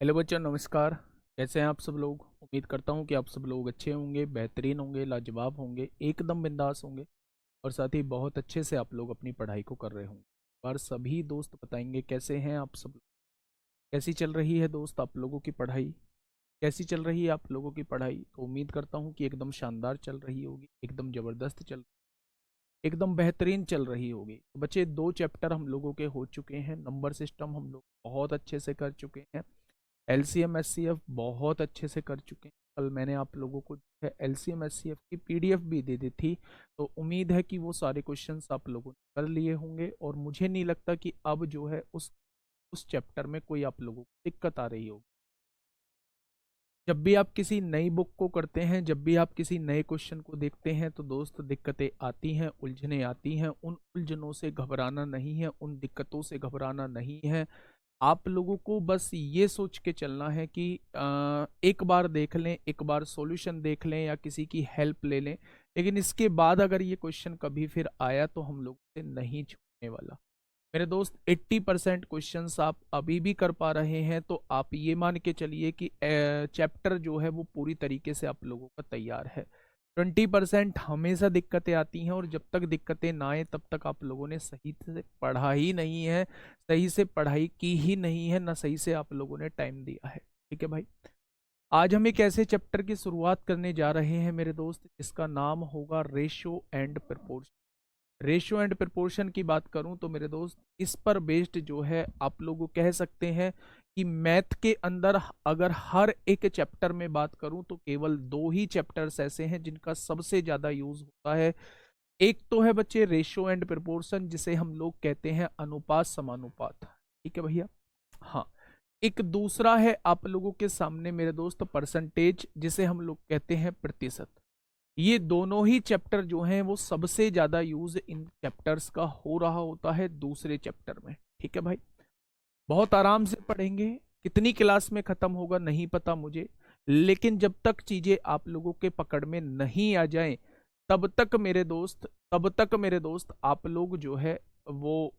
Hello बच्चों, नमस्कार। कैसे हैं आप सब लोग? उम्मीद करता हूं कि आप सब लोग अच्छे होंगे, बेहतरीन होंगे, लाजवाब होंगे, एकदम बिंदास होंगे और साथ ही बहुत अच्छे से आप लोग अपनी पढ़ाई को कर रहे होंगे। पर सभी दोस्त बताएंगे कैसे हैं आप सब। कैसी चल रही है दोस्त आप लोगों की पढ़ाई? कैसी चल रही है आप लोगों की पढ़ाई? तो उम्मीद करता हूँ कि एकदम शानदार चल रही होगी, एकदम ज़बरदस्त एकदम बेहतरीन चल रही होगी। तो बच्चे, 2 चैप्टर हम लोगों के हो चुके हैं। नंबर सिस्टम हम लोग बहुत अच्छे से कर चुके हैं। एलसीएम एचसीएफ बहुत अच्छे से कर चुके हैं। कल मैंने आप लोगों को एलसीएम एचसीएफ की पीडीएफ भी दे दी थी। तो उम्मीद है कि वो सारे क्वेश्चंस आप लोगों ने कर लिए होंगे और मुझे नहीं लगता कि अब जो है उस चैप्टर में कोई आप लोगों को दिक्कत आ रही होगी। जब भी आप किसी नई बुक को करते हैं, जब भी आप किसी नए क्वेश्चन को देखते हैं, तो दोस्त दिक्कतें आती हैं, उलझने आती हैं। उन उलझनों से घबराना नहीं है, उन दिक्कतों से घबराना नहीं है। आप लोगों को बस ये सोच के चलना है कि एक बार देख लें, एक बार सॉल्यूशन देख लें या किसी की हेल्प ले लें, लेकिन इसके बाद अगर ये क्वेश्चन कभी फिर आया तो हम लोग से नहीं छूटने वाला। मेरे दोस्त, 80% क्वेश्चंस आप अभी भी कर पा रहे हैं, तो आप ये मान के चलिए कि चैप्टर जो है वो पूरी तरीके से आप लोगों का तैयार है। 20% हमेशा दिक्कतें आती हैं और जब तक दिक्कतें ना आए तब तक आप लोगों ने सही से पढ़ा ही नहीं है, सही से पढ़ाई की ही नहीं है, ना सही से आप लोगों ने टाइम दिया है। ठीक है भाई। आज हम एक ऐसे चैप्टर की शुरुआत करने जा रहे हैं मेरे दोस्त, जिसका नाम होगा ratio and proportion. Ratio and proportion की बात करूं तो मेरे दोस्त, इस पर बेस्ड जो है आप लोग कह सकते हैं कि मैथ के अंदर अगर हर एक चैप्टर में बात करूं तो केवल 2 ही चैप्टर्स ऐसे हैं जिनका सबसे ज्यादा यूज होता है। एक तो है बच्चे रेशियो एंड प्रोपोर्शन, जिसे हम लोग कहते हैं अनुपात समानुपात। ठीक है भैया। हाँ। एक दूसरा है आप लोगों के सामने मेरे दोस्त परसेंटेज, जिसे हम लोग कहते हैं प्रतिशत। ये दोनों ही चैप्टर जो हैं वो सबसे ज्यादा यूज इन चैप्टर्स का हो रहा होता है दूसरे चैप्टर में। ठीक है भाई। बहुत आराम से पढ़ेंगे। कितनी क्लास में खत्म होगा नहीं पता मुझे, लेकिन जब तक चीजें आप लोगों के पकड़ में नहीं आ जाएं तब तक मेरे दोस्त आप लोग जो है वो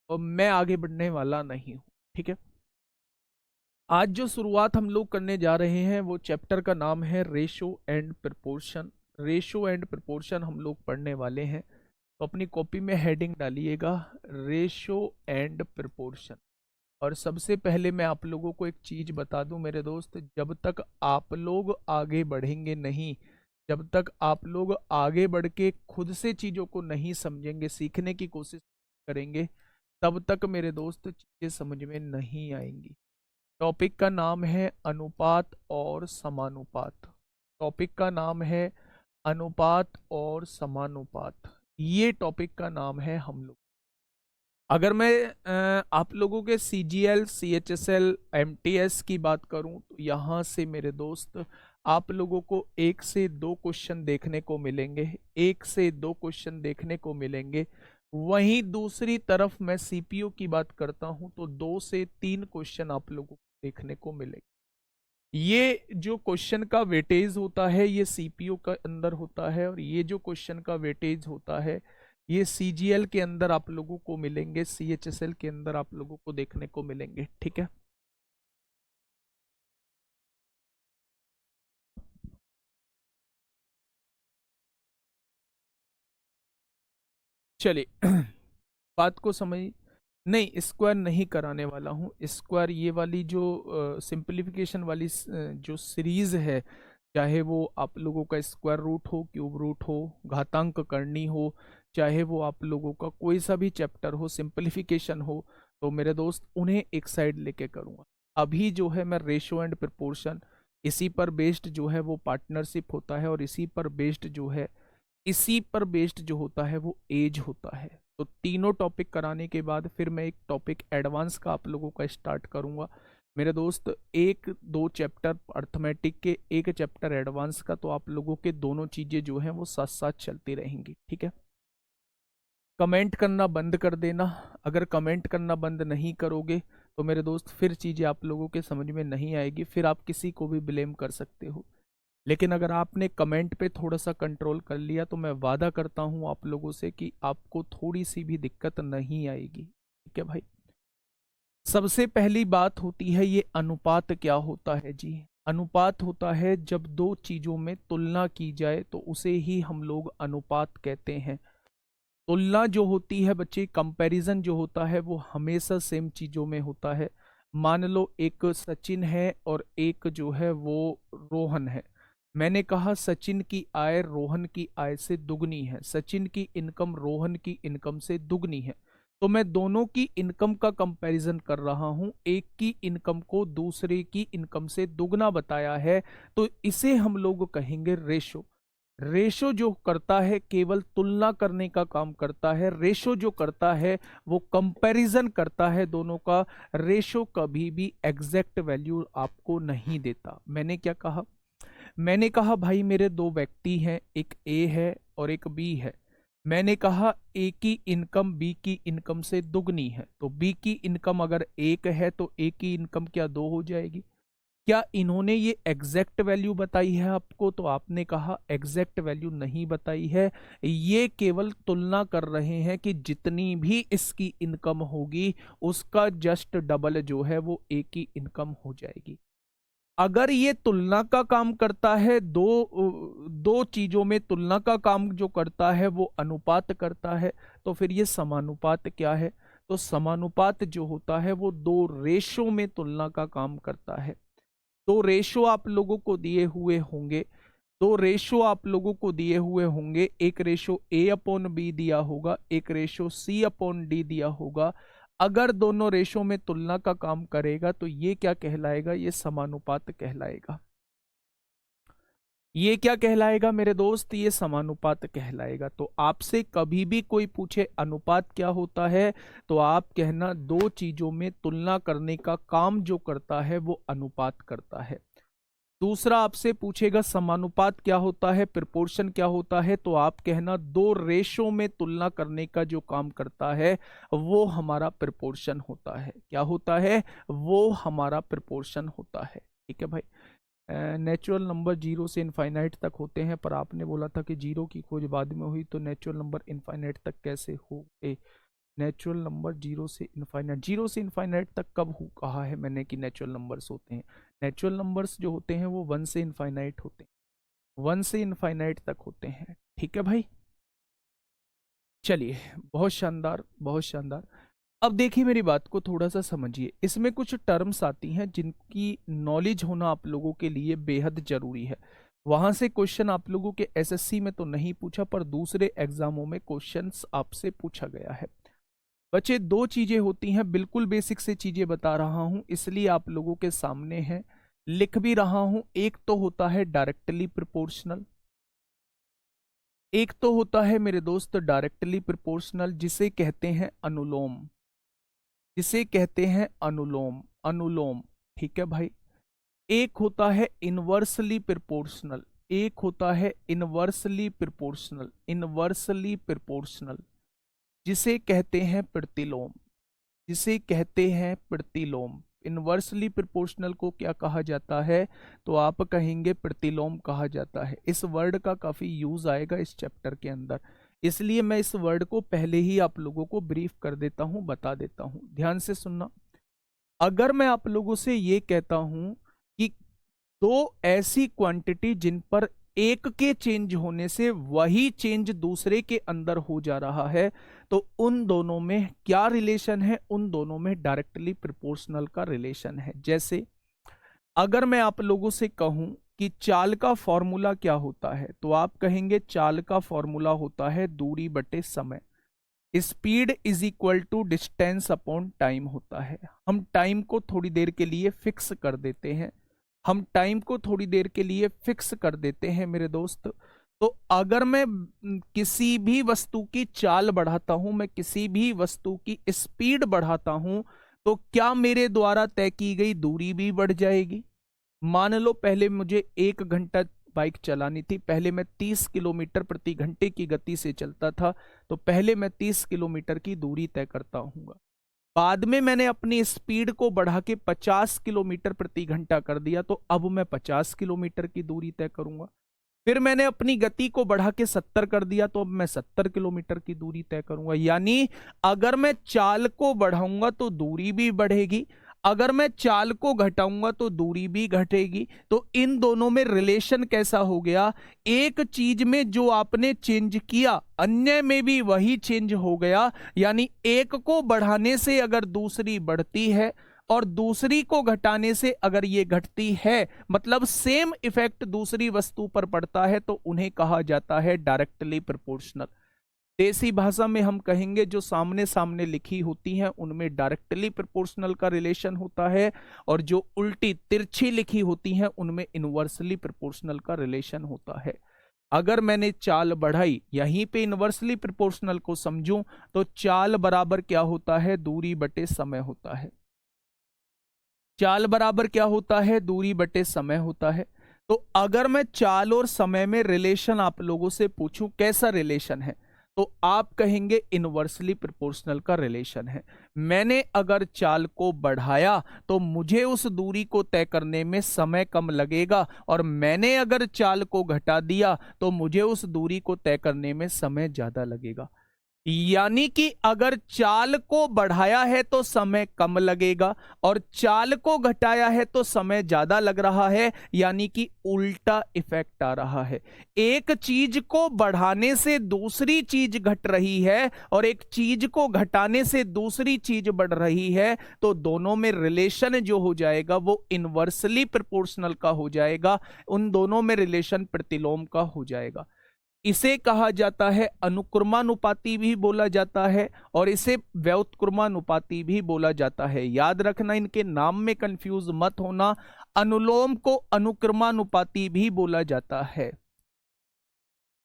मैं आगे बढ़ने वाला नहीं हूं। ठीक है। आज जो शुरुआत हम लोग करने जा रहे हैं वो चैप्टर का नाम है ratio and proportion. Ratio and proportion हम लोग पढ़ने वाले हैं। तो अपनी कॉपी में हेडिंग डालिएगा, रेशो एंड प्रोपोर्शन। और सबसे पहले मैं आप लोगों को एक चीज बता दूं मेरे दोस्त, जब तक आप लोग आगे बढ़ेंगे नहीं, जब तक आप लोग आगे बढ़ के खुद से चीजों को नहीं समझेंगे, सीखने की कोशिश करेंगे, तब तक मेरे दोस्त चीजें समझ में नहीं आएंगी। टॉपिक का नाम है अनुपात और समानुपात। टॉपिक का नाम है अनुपात और समानुपात। ये टॉपिक का नाम है हम लोग। अगर मैं आप लोगों के सीजीएल, सीएचएसएल, एमटीएस की बात करूं तो यहाँ से मेरे दोस्त आप लोगों को 1 से 2 क्वेश्चन देखने को मिलेंगे। 1 से 2 क्वेश्चन देखने को मिलेंगे। वहीं दूसरी तरफ मैं सीपीयू की बात करता हूं तो 2 से 3 क्वेश्चन आप लोगों को देखने को मिलेंगे। ये जो क्वेश्चन का वेटेज होता है ये सीपीयू का अंदर होता है, और ये जो क्वेश्चन का वेटेज होता है ये सीजीएल के अंदर आप लोगों को मिलेंगे, सीएचएसएल के अंदर आप लोगों को देखने को मिलेंगे। ठीक है। चलिए बात को समझ। नहीं, स्क्वायर नहीं कराने वाला हूँ। स्क्वायर ये वाली जो सिंपलीफिकेशन वाली जो सीरीज है, चाहे वो आप लोगों का स्क्वायर रूट हो, क्यूब रूट हो, घातांक करनी हो, चाहे वो आप लोगों का कोई सा भी चैप्टर हो, सिंपलीफिकेशन हो, तो मेरे दोस्त उन्हें एक साइड लेके करूँगा। अभी जो है मैं रेशो एंड प्रोपोर्शन, इसी पर बेस्ड जो है वो पार्टनरशिप होता है, और इसी पर बेस्ड जो होता है वो एज होता है। तो तीनों टॉपिक कराने के बाद फिर मैं एक टॉपिक एडवांस का आप लोगों का स्टार्ट करूंगा मेरे दोस्त। 1 2 चैप्टर अर्थमेटिक के, 1 चैप्टर एडवांस का, तो आप लोगों के दोनों चीजें जो हैं वो साथ साथ चलती रहेंगी। ठीक है। कमेंट करना बंद कर देना। अगर कमेंट करना बंद नहीं करोगे तो मेरे दोस्त फिर चीजें आप लोगों के समझ में नहीं आएगी, फिर आप किसी को भी ब्लेम कर सकते हो। लेकिन अगर आपने कमेंट पे थोड़ा सा कंट्रोल कर लिया तो मैं वादा करता हूं आप लोगों से कि आपको थोड़ी सी भी दिक्कत नहीं आएगी। ठीक है भाई। सबसे पहली बात होती है ये अनुपात क्या होता है जी। अनुपात होता है जब दो चीजों में तुलना की जाए तो उसे ही हम लोग अनुपात कहते हैं। तुलना जो होती है बच्चे, कंपैरिजन जो होता है वो हमेशा सेम चीजों में होता है। मान लो एक सचिन है और एक जो है वो रोहन है। मैंने कहा सचिन की आय रोहन की आय से दुगनी है, सचिन की इनकम रोहन की इनकम से दुगनी है। तो मैं दोनों की इनकम का कंपैरिजन कर रहा हूं, एक की इनकम को दूसरे की इनकम से दुगना बताया है, तो इसे हम लोग कहेंगे रेशो। रेशो जो करता है केवल तुलना करने का काम करता है, रेशो जो करता है वो कंपैरिजन करता है दोनों का। रेशो कभी भी एग्जैक्ट वैल्यू आपको नहीं देता। मैंने क्या कहा? मैंने कहा भाई मेरे दो व्यक्ति हैं, एक ए है और एक बी है। मैंने कहा ए की इनकम बी की इनकम से दुगनी है, तो बी की इनकम अगर एक है तो ए की इनकम क्या दो हो जाएगी? क्या इन्होंने ये एग्जैक्ट वैल्यू बताई है आपको? तो आपने कहा एग्जैक्ट वैल्यू नहीं बताई है, ये केवल तुलना कर रहे हैं कि जितनी भी इसकी इनकम होगी उसका जस्ट डबल जो है वो ए की इनकम हो जाएगी। अगर ये तुलना का काम करता है, दो चीजों में तुलना का काम जो करता है वो अनुपात करता है, तो फिर ये समानुपात क्या है? तो समानुपात जो होता है वो दो रेशो में तुलना का काम करता है। दो रेशो आप लोगों को दिए हुए होंगे, दो रेशो आप लोगों को दिए हुए होंगे, एक रेशो ए अपॉन बी दिया होगा, एक रेशो सी अपॉन डी दिया होगा। अगर दोनों रेशो में तुलना का काम करेगा तो ये क्या कहलाएगा? ये समानुपात कहलाएगा। ये क्या कहलाएगा मेरे दोस्त? ये समानुपात कहलाएगा। तो आपसे कभी भी कोई पूछे अनुपात क्या होता है, तो आप कहना दो चीजों में तुलना करने का काम जो करता है वो अनुपात करता है। दूसरा आपसे पूछेगा समानुपात क्या होता है, प्रोपोर्शन क्या होता है, तो आप कहना दो रेशो में तुलना करने का जो काम करता है वो हमारा प्रोपोर्शन होता है। क्या होता है? वो हमारा प्रोपोर्शन होता है। ठीक है भाई। नेचुरल नंबर जीरो से इनफाइनाइट तक होते हैं, पर आपने बोला था कि जीरो की खोज बाद में हुई, तो नेचुरल नंबर इनफाइनाइट तक कैसे हो? नेचुरल नंबर जीरो से इनफाइनाइट तक कब हो कहा है मैंने कि नेचुरल नंबर्स होते हैं? नेचुरल नंबर्स जो होते हैं वो वन से इनफाइनाइट होते हैं, वन से इनफाइनाइट तक होते हैं। ठीक है भाई, चलिए, बहुत शानदार बहुत शानदार। अब देखिए मेरी बात को थोड़ा सा समझिए, इसमें कुछ टर्म्स आती हैं जिनकी नॉलेज होना आप लोगों के लिए बेहद जरूरी है। वहां से क्वेश्चन आप लोगों के एसएससी में तो नहीं पूछा, पर दूसरे एग्जामों में क्वेश्चंस आपसे पूछा गया है। बच्चे दो चीजें होती हैं, बिल्कुल बेसिक से चीजें बता रहा हूं इसलिए आप लोगों के सामने है, लिख भी रहा हूं। एक तो होता है डायरेक्टली प्रोपोर्शनल, एक तो होता है मेरे दोस्त डायरेक्टली प्रोपोर्शनल जिसे कहते हैं अनुलोम, जिसे कहते हैं अनुलोम, अनुलोम। ठीक है भाई। एक होता है इनवर्सली प्रोपोर्शनल, एक होता है इनवर्सली प्रोपोर्शनल, इनवर्सली प्रोपोर्शनल जिसे कहते हैं प्रतिलोम, जिसे कहते हैं प्रतिलोम। इनवर्सली प्रोपोर्शनल को क्या कहा जाता है? तो आप कहेंगे प्रतिलोम कहा जाता है। इस वर्ड का काफी यूज आएगा इस चैप्टर के अंदर, इसलिए मैं इस वर्ड को पहले ही आप लोगों को ब्रीफ कर देता हूं, बता देता हूं। ध्यान से सुनना। अगर मैं आप लोगों से ये कहता हूं कि दो ऐसी क्वांटिटी जिन पर एक के चेंज होने से वही चेंज दूसरे के अंदर हो जा रहा है, तो उन दोनों में क्या रिलेशन है? उन दोनों में डायरेक्टली प्रोपोर्शनल का रिलेशन है। जैसे अगर मैं आप लोगों से कहूं कि चाल का फॉर्मूला क्या होता है, तो आप कहेंगे चाल का फॉर्मूला होता है दूरी बटे समय। Speed is equal to distance upon time होता है। हम टाइम को थोड़ी देर के लिए फिक्स कर देते हैं, हम टाइम को थोड़ी देर के लिए फिक्स कर देते हैं मेरे दोस्त। तो अगर मैं किसी भी वस्तु की चाल बढ़ाता हूं, मैं किसी भी वस्तु की स्पीड बढ़ाता हूं, तो क्या मेरे द्वारा तय की गई दूरी भी बढ़ जाएगी? मान लो पहले मुझे 1 घंटा बाइक चलानी थी, पहले मैं 30 किलोमीटर प्रति घंटे की गति से चलता था, तो पहले मैं 30 किलोमीटर की दूरी तय करता हूँ। बाद में मैंने अपनी स्पीड को बढ़ा के 50 किलोमीटर प्रति घंटा कर दिया, तो अब मैं 50 किलोमीटर की दूरी तय करूंगा। फिर मैंने अपनी गति को बढ़ा के 70 कर दिया, तो अब मैं 70 किलोमीटर की दूरी तय करूंगा। यानी अगर मैं चाल को बढ़ाऊंगा तो दूरी भी बढ़ेगी, अगर मैं चाल को घटाऊंगा तो दूरी भी घटेगी। तो इन दोनों में रिलेशन कैसा हो गया, एक चीज में जो आपने चेंज किया अन्य में भी वही चेंज हो गया। यानी एक को बढ़ाने से अगर दूसरी बढ़ती है और दूसरी को घटाने से अगर ये घटती है, मतलब सेम इफेक्ट दूसरी वस्तु पर पड़ता है, तो उन्हें कहा जाता है डायरेक्टली प्रोपोर्शनल। देसी भाषा में हम कहेंगे जो सामने सामने लिखी होती हैं उनमें डायरेक्टली प्रोपोर्शनल का रिलेशन होता है, और जो उल्टी तिरछी लिखी होती हैं उनमें इनवर्सली प्रोपोर्शनल का रिलेशन होता है। अगर मैंने चाल बढ़ाई, यहीं पे इनवर्सली प्रोपोर्शनल को समझूं तो चाल बराबर क्या होता है, दूरी बटे समय होता है। चाल बराबर क्या होता है, दूरी बटे समय होता है। तो अगर मैं चाल और समय में रिलेशन आप लोगों से पूछूं कैसा रिलेशन है, तो आप कहेंगे इनवर्सली प्रोपोर्शनल का रिलेशन है। मैंने अगर चाल को बढ़ाया तो मुझे उस दूरी को तय करने में समय कम लगेगा, और मैंने अगर चाल को घटा दिया तो मुझे उस दूरी को तय करने में समय ज्यादा लगेगा। यानी कि अगर चाल को बढ़ाया है तो समय कम लगेगा, और चाल को घटाया है तो समय ज्यादा लग रहा है। यानी कि उल्टा इफेक्ट आ रहा है। एक चीज को बढ़ाने से दूसरी चीज घट रही है और एक चीज को घटाने से दूसरी चीज बढ़ रही है, तो दोनों में रिलेशन जो हो जाएगा वो इनवर्सली प्रोपोर्शनल का हो जाएगा, उन दोनों में रिलेशन प्रतिलोम का हो जाएगा। इसे कहा जाता है अनुक्रमानुपाती भी बोला जाता है, और इसे व्युत्क्रमानुपाती भी बोला जाता है। याद रखना, इनके नाम में कंफ्यूज मत होना। अनुलोम को अनुक्रमानुपाती भी बोला जाता है,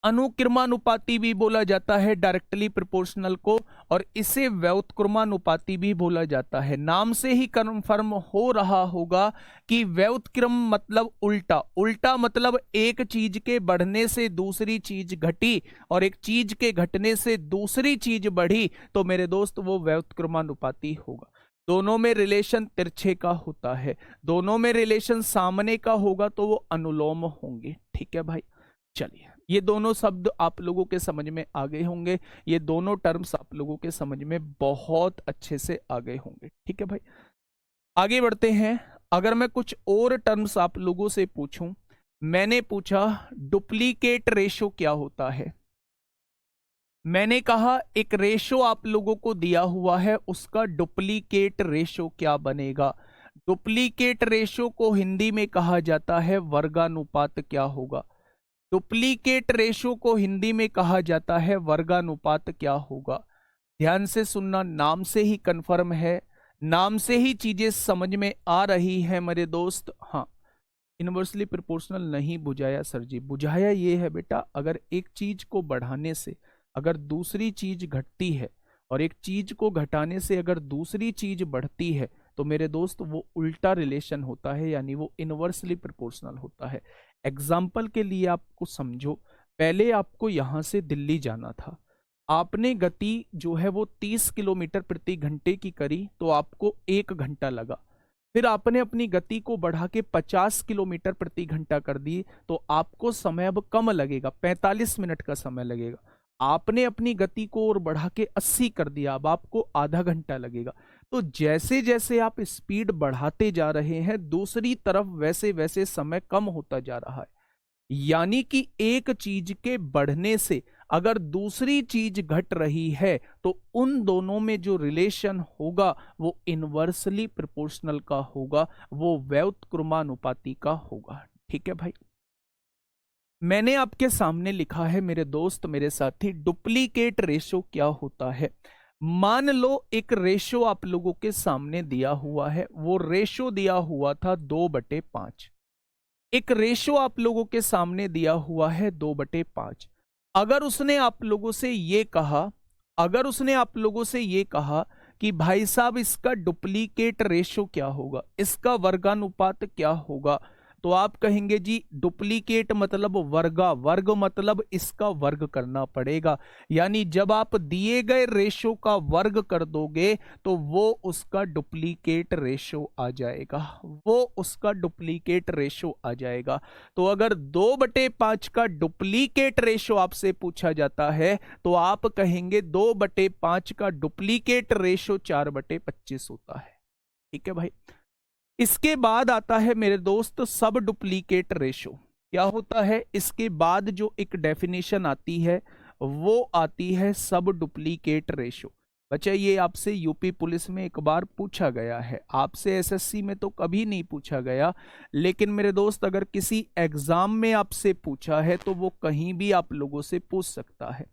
अनुक्रमानुपाती भी बोला जाता है डायरेक्टली प्रोपोर्शनल को, और इसे व्युत्क्रमानुपाती भी बोला जाता है। नाम से ही कन्फर्म हो रहा होगा कि व्युत्क्रम मतलब उल्टा, उल्टा मतलब एक चीज के बढ़ने से दूसरी चीज घटी और एक चीज के घटने से दूसरी चीज बढ़ी, तो मेरे दोस्त वो व्युत्क्रमानुपाती होगा। दोनों में रिलेशन तिरछे का होता है, दोनों में रिलेशन सामने का होगा तो वो अनुलोम होंगे। ठीक है भाई, चलिए ये दोनों शब्द आप लोगों के समझ में आ गए होंगे, ये दोनों टर्म्स आप लोगों के समझ में बहुत अच्छे से आ गए होंगे। ठीक है भाई, आगे बढ़ते हैं। अगर मैं कुछ और टर्म्स आप लोगों से पूछूं, मैंने पूछा डुप्लीकेट रेशो क्या होता है। मैंने कहा एक रेशो आप लोगों को दिया हुआ है, उसका डुप्लीकेट रेशो क्या बनेगा। डुप्लीकेट रेशो को हिंदी में कहा जाता है वर्गानुपात। क्या होगा, डुप्लीकेट रेशो को हिंदी में कहा जाता है वर्गानुपात। क्या होगा, ध्यान से सुनना, नाम से ही कंफर्म है, नाम से ही चीजें समझ में आ रही है मेरे दोस्त। हाँ, इनवर्सली प्रोपोर्शनल नहीं बुझाया सर जी, बुझाया ये है बेटा, अगर एक चीज को बढ़ाने से अगर दूसरी चीज घटती है और एक चीज को घटाने से अगर दूसरी चीज बढ़ती है, तो मेरे दोस्त वो उल्टा रिलेशन होता है, यानी वो इनवर्सली प्रोपोर्शनल होता है। एग्जाम्पल के लिए आपको समझो, पहले आपको यहां से दिल्ली जाना था, आपने गति जो है वो 30 किलोमीटर प्रति घंटे की करी, तो आपको 1 घंटा लगा। फिर आपने अपनी गति को बढ़ा के 50 किलोमीटर प्रति घंटा कर दी, तो आपको समय अब कम लगेगा, 45 मिनट का समय लगेगा। आपने अपनी गति को और बढ़ा के 80 कर दिया, अब आपको आधा घंटा लगेगा। तो जैसे जैसे आप स्पीड बढ़ाते जा रहे हैं दूसरी तरफ, वैसे वैसे समय कम होता जा रहा है। यानी कि एक चीज के बढ़ने से अगर दूसरी चीज घट रही है, तो उन दोनों में जो रिलेशन होगा वो इनवर्सली प्रोपोर्शनल का होगा, वो व्युत्क्रमानुपाती का होगा। ठीक है भाई, मैंने आपके सामने लिखा है मेरे दोस्त, मेरे साथी, डुप्लीकेट रेशो क्या होता है। मान लो एक रेशो आप लोगों के सामने दिया हुआ है, वो रेशो दिया हुआ था 2/5। एक रेशो आप लोगों के सामने दिया हुआ है 2/5। अगर उसने आप लोगों से ये कहा, अगर उसने आप लोगों से ये कहा कि भाई साहब इसका डुप्लीकेट रेशो क्या होगा, इसका वर्गानुपात क्या होगा, तो आप कहेंगे जी डुप्लीकेट मतलब वर्गा, वर्ग मतलब इसका वर्ग करना पड़ेगा। यानी जब आप दिए गए रेशो का वर्ग कर दोगे तो वो उसका डुप्लीकेट रेशो आ जाएगा, वो उसका डुप्लीकेट रेशो आ जाएगा। तो अगर 2/5 का डुप्लीकेट रेशो आपसे पूछा जाता है तो आप कहेंगे 2/5 का डुप्लीकेट रेशो 4/25 होता है। ठीक है भाई। इसके बाद आता है मेरे दोस्त सब डुप्लीकेट रेशो। क्या होता है? इसके बाद जो एक डेफिनेशन आती है वो आती है सब डुप्लीकेट रेशो। बच्चा ये आपसे यूपी पुलिस में एक बार पूछा गया है, आपसे एसएससी में तो कभी नहीं पूछा गया, लेकिन मेरे दोस्त अगर किसी एग्जाम में आपसे पूछा है तो वो कहीं भी आप लोगों से पूछ सकता है।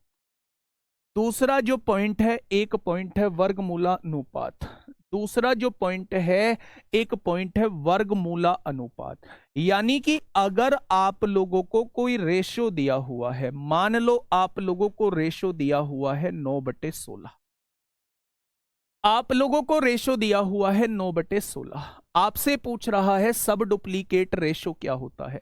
दूसरा जो पॉइंट है, एक पॉइंट है वर्गमूला अनुपात। दूसरा जो पॉइंट है, एक पॉइंट है वर्गमूला अनुपात। यानी कि अगर आप लोगों को कोई रेशो दिया हुआ है, मान लो आप लोगों को रेशो दिया हुआ है 9/16, आप लोगों को रेशो दिया हुआ है 9/16, आपसे पूछ रहा है सब डुप्लीकेट रेशो क्या होता है।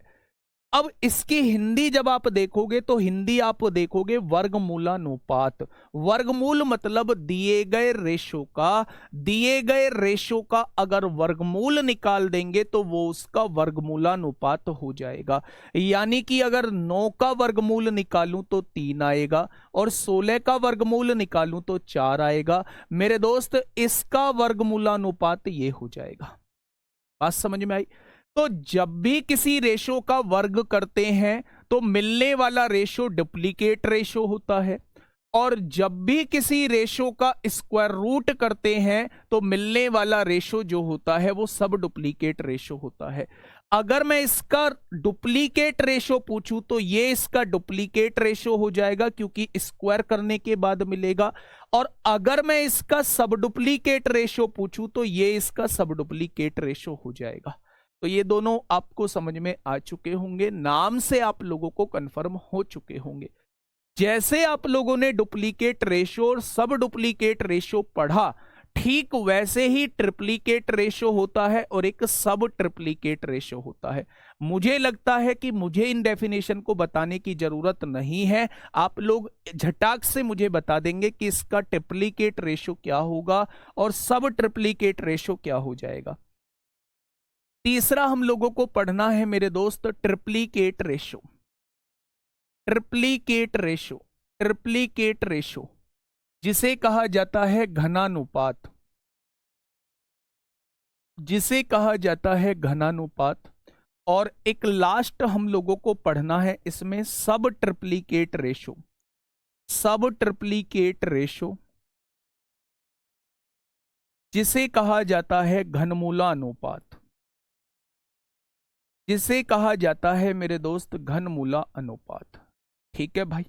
अब इसकी हिंदी जब आप देखोगे तो हिंदी आप देखोगे वर्गमूलानुपात। वर्गमूल मतलब दिए गए रेशो का, दिए गए रेशो का अगर वर्गमूल निकाल देंगे तो वो उसका वर्गमूलानुपात हो जाएगा। यानी कि अगर 9 का वर्गमूल निकालूं तो 3 आएगा और 16 का वर्गमूल निकालूं तो 4 आएगा। मेरे दोस्त इसका वर्गमूलानुपात ये हो जाएगा। बात समझ में आई? तो जब भी किसी रेशो का वर्ग करते हैं तो मिलने वाला रेशो डुप्लीकेट रेशो होता है, और जब भी किसी रेशो का स्क्वायर रूट करते हैं तो मिलने वाला रेशो जो होता है वो सब डुप्लीकेट रेशो होता है। अगर मैं इसका डुप्लीकेट रेशो पूछूं तो ये इसका डुप्लीकेट रेशो हो जाएगा क्योंकि स्क्वायर करने के बाद मिलेगा, और अगर मैं इसका सब डुप्लीकेट रेशो पूछूं तो ये इसका सब डुप्लीकेट रेशो हो जाएगा। तो ये दोनों आपको समझ में आ चुके होंगे, नाम से आप लोगों को कंफर्म हो चुके होंगे। जैसे आप लोगों ने डुप्लीकेट रेशो और सब डुप्लीकेट रेशो पढ़ा, ठीक वैसे ही ट्रिप्लीकेट रेशो होता है और एक सब ट्रिप्लीकेट रेशो होता है। मुझे लगता है कि मुझे इन डेफिनेशन को बताने की जरूरत नहीं है, आप लोग झटाक से मुझे बता देंगे कि इसका ट्रिप्लीकेट रेशो क्या होगा और सब ट्रिप्लीकेट रेशो क्या हो जाएगा। तीसरा हम लोगों को पढ़ना है मेरे दोस्त triplicate ratio. Triplicate ratio, triplicate ratio जिसे कहा जाता है घनानुपात, जिसे कहा जाता है घनानुपात। और एक लास्ट हम लोगों को पढ़ना है इसमें सब ट्रिप्लीकेट रेशो, सब ट्रिप्लीकेट रेशो जिसे कहा जाता है घनमूला अनुपात, जिसे कहा जाता है मेरे दोस्त घनमूला अनुपात। ठीक है भाई,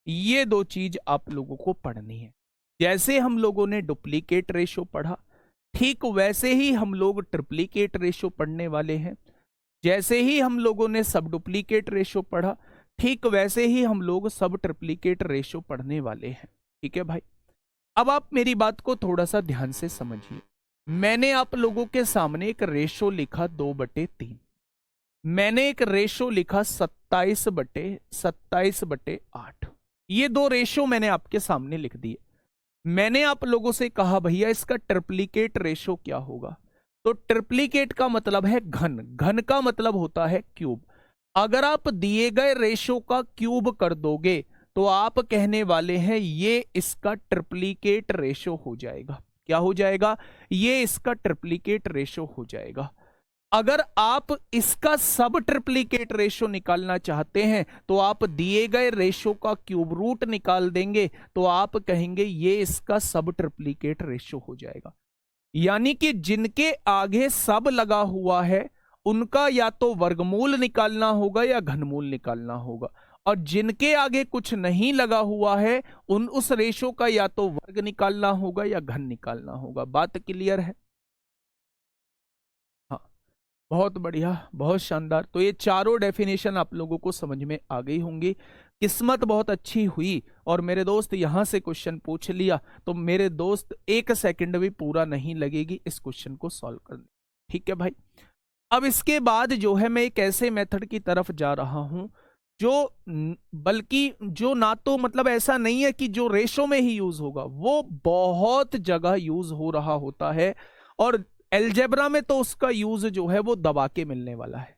ये दो चीज आप लोगों को पढ़नी है। जैसे हम लोगों ने डुप्लीकेट रेशो पढ़ा, ठीक वैसे ही हम लोग ट्रिप्लीकेट रेशो पढ़ने वाले हैं। जैसे ही हम लोगों ने सब डुप्लीकेट रेशो पढ़ा, ठीक वैसे ही हम लोग सब ट्रिप्लीकेट रेशो पढ़ने वाले हैं। ठीक है भाई, अब आप मेरी बात को थोड़ा सा ध्यान से समझिए। मैंने आप लोगों के सामने एक रेशो लिखा 2/3, मैंने एक रेशो लिखा 27/8। ये दो रेशो मैंने आपके सामने लिख दिए। मैंने आप लोगों से कहा भैया इसका ट्रिप्लीकेट रेशो क्या होगा। तो ट्रिप्लीकेट का मतलब है घन, घन का मतलब होता है क्यूब। अगर आप दिए गए रेशो का क्यूब कर दोगे तो आप कहने वाले हैं ये इसका ट्रिप्लीकेट रेशो हो जाएगा। क्या हो जाएगा? ये इसका ट्रिप्लीकेट रेशो हो जाएगा। अगर आप इसका सब ट्रिप्लीकेट रेशो निकालना चाहते हैं तो आप दिए गए रेशो का क्यूब रूट निकाल देंगे तो आप कहेंगे ये इसका सब ट्रिप्लीकेट रेशो हो जाएगा। यानी कि जिनके आगे सब लगा हुआ है उनका या तो वर्गमूल निकालना होगा या घनमूल निकालना होगा, और जिनके आगे कुछ नहीं लगा हुआ है उस रेशो का या तो वर्ग निकालना होगा या घन निकालना होगा। बात क्लियर है? बहुत बढ़िया, बहुत शानदार। तो ये चारों डेफिनेशन आप लोगों को समझ में आ गई होंगी। किस्मत बहुत अच्छी हुई और मेरे दोस्त यहां से क्वेश्चन पूछ लिया, तो मेरे दोस्त 1 सेकंड भी पूरा नहीं लगेगी इस क्वेश्चन को सॉल्व करने। ठीक है भाई, अब इसके बाद जो है मैं एक ऐसे मेथड की तरफ जा रहा हूं जो बल्कि जो ना तो मतलब ऐसा नहीं है कि जो रेशो में ही यूज होगा, वो बहुत जगह यूज हो रहा होता है। और एलजेब्रा में तो उसका यूज जो है वो दबा के मिलने वाला है।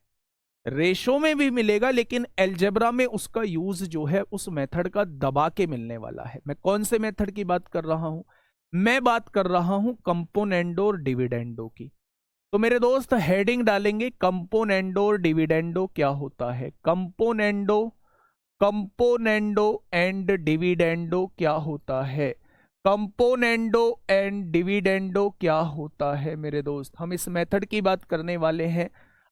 रेशो में भी मिलेगा लेकिन एलजेब्रा में उसका यूज जो है उस मेथड का दबा के मिलने वाला है। मैं कौन से मेथड की बात कर रहा हूं? मैं बात कर रहा हूं कंपोनेंडो और डिविडेंडो की। तो मेरे दोस्त हेडिंग डालेंगे कंपोनेंडो और डिविडेंडो क्या होता है। कंपोनेंडो, कंपोनेंडो एंड डिविडेंडो क्या होता है। कंपोनेंडो एंड डिविडेंडो क्या होता है मेरे दोस्त, हम इस मेथड की बात करने वाले हैं।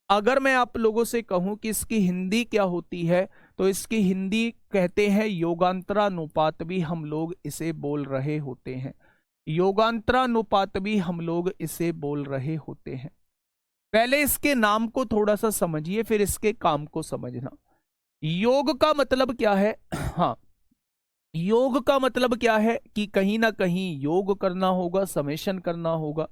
अगर मैं आप लोगों से कहूं कि इसकी हिंदी क्या होती है, तो इसकी हिंदी कहते हैं योगांतरानुपात भी हम लोग इसे बोल रहे होते हैं। योगांतरानुपात भी हम लोग इसे बोल रहे होते हैं। पहले इसके नाम को थोड़ा सा समझिए, फिर इसके काम को समझना। योग का मतलब क्या है? हाँ, योग का मतलब क्या है कि कहीं ना कहीं योग करना होगा, समेशन करना होगा।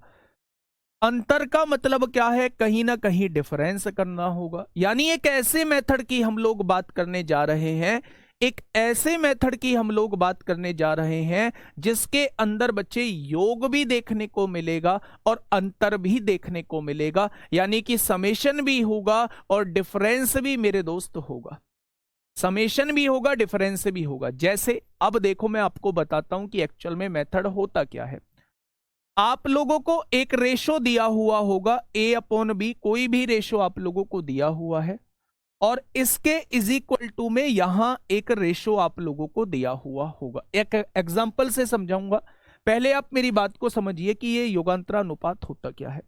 अंतर का मतलब क्या है? कहीं ना कहीं डिफरेंस करना होगा। यानी एक ऐसे मेथड की हम लोग बात करने जा रहे हैं, एक ऐसे मेथड की हम लोग बात करने जा रहे हैं जिसके अंदर बच्चे योग भी देखने को मिलेगा और अंतर भी देखने को मिलेगा। यानी कि समेशन भी होगा और डिफरेंस भी मेरे दोस्त होगा। समेशन भी होगा, डिफरेंस भी होगा। जैसे अब देखो मैं आपको बताता हूं कि एक्चुअल में मेथड होता क्या है। आप लोगों को एक रेशो दिया हुआ होगा A/B, कोई भी रेशो आप लोगों को दिया हुआ है और इसके इज इक्वल टू में यहां एक रेशो आप लोगों को दिया हुआ होगा। एक एग्जांपल से समझाऊंगा, पहले आप मेरी बात को समझिए कि ये योगांतरानुपात होता क्या है।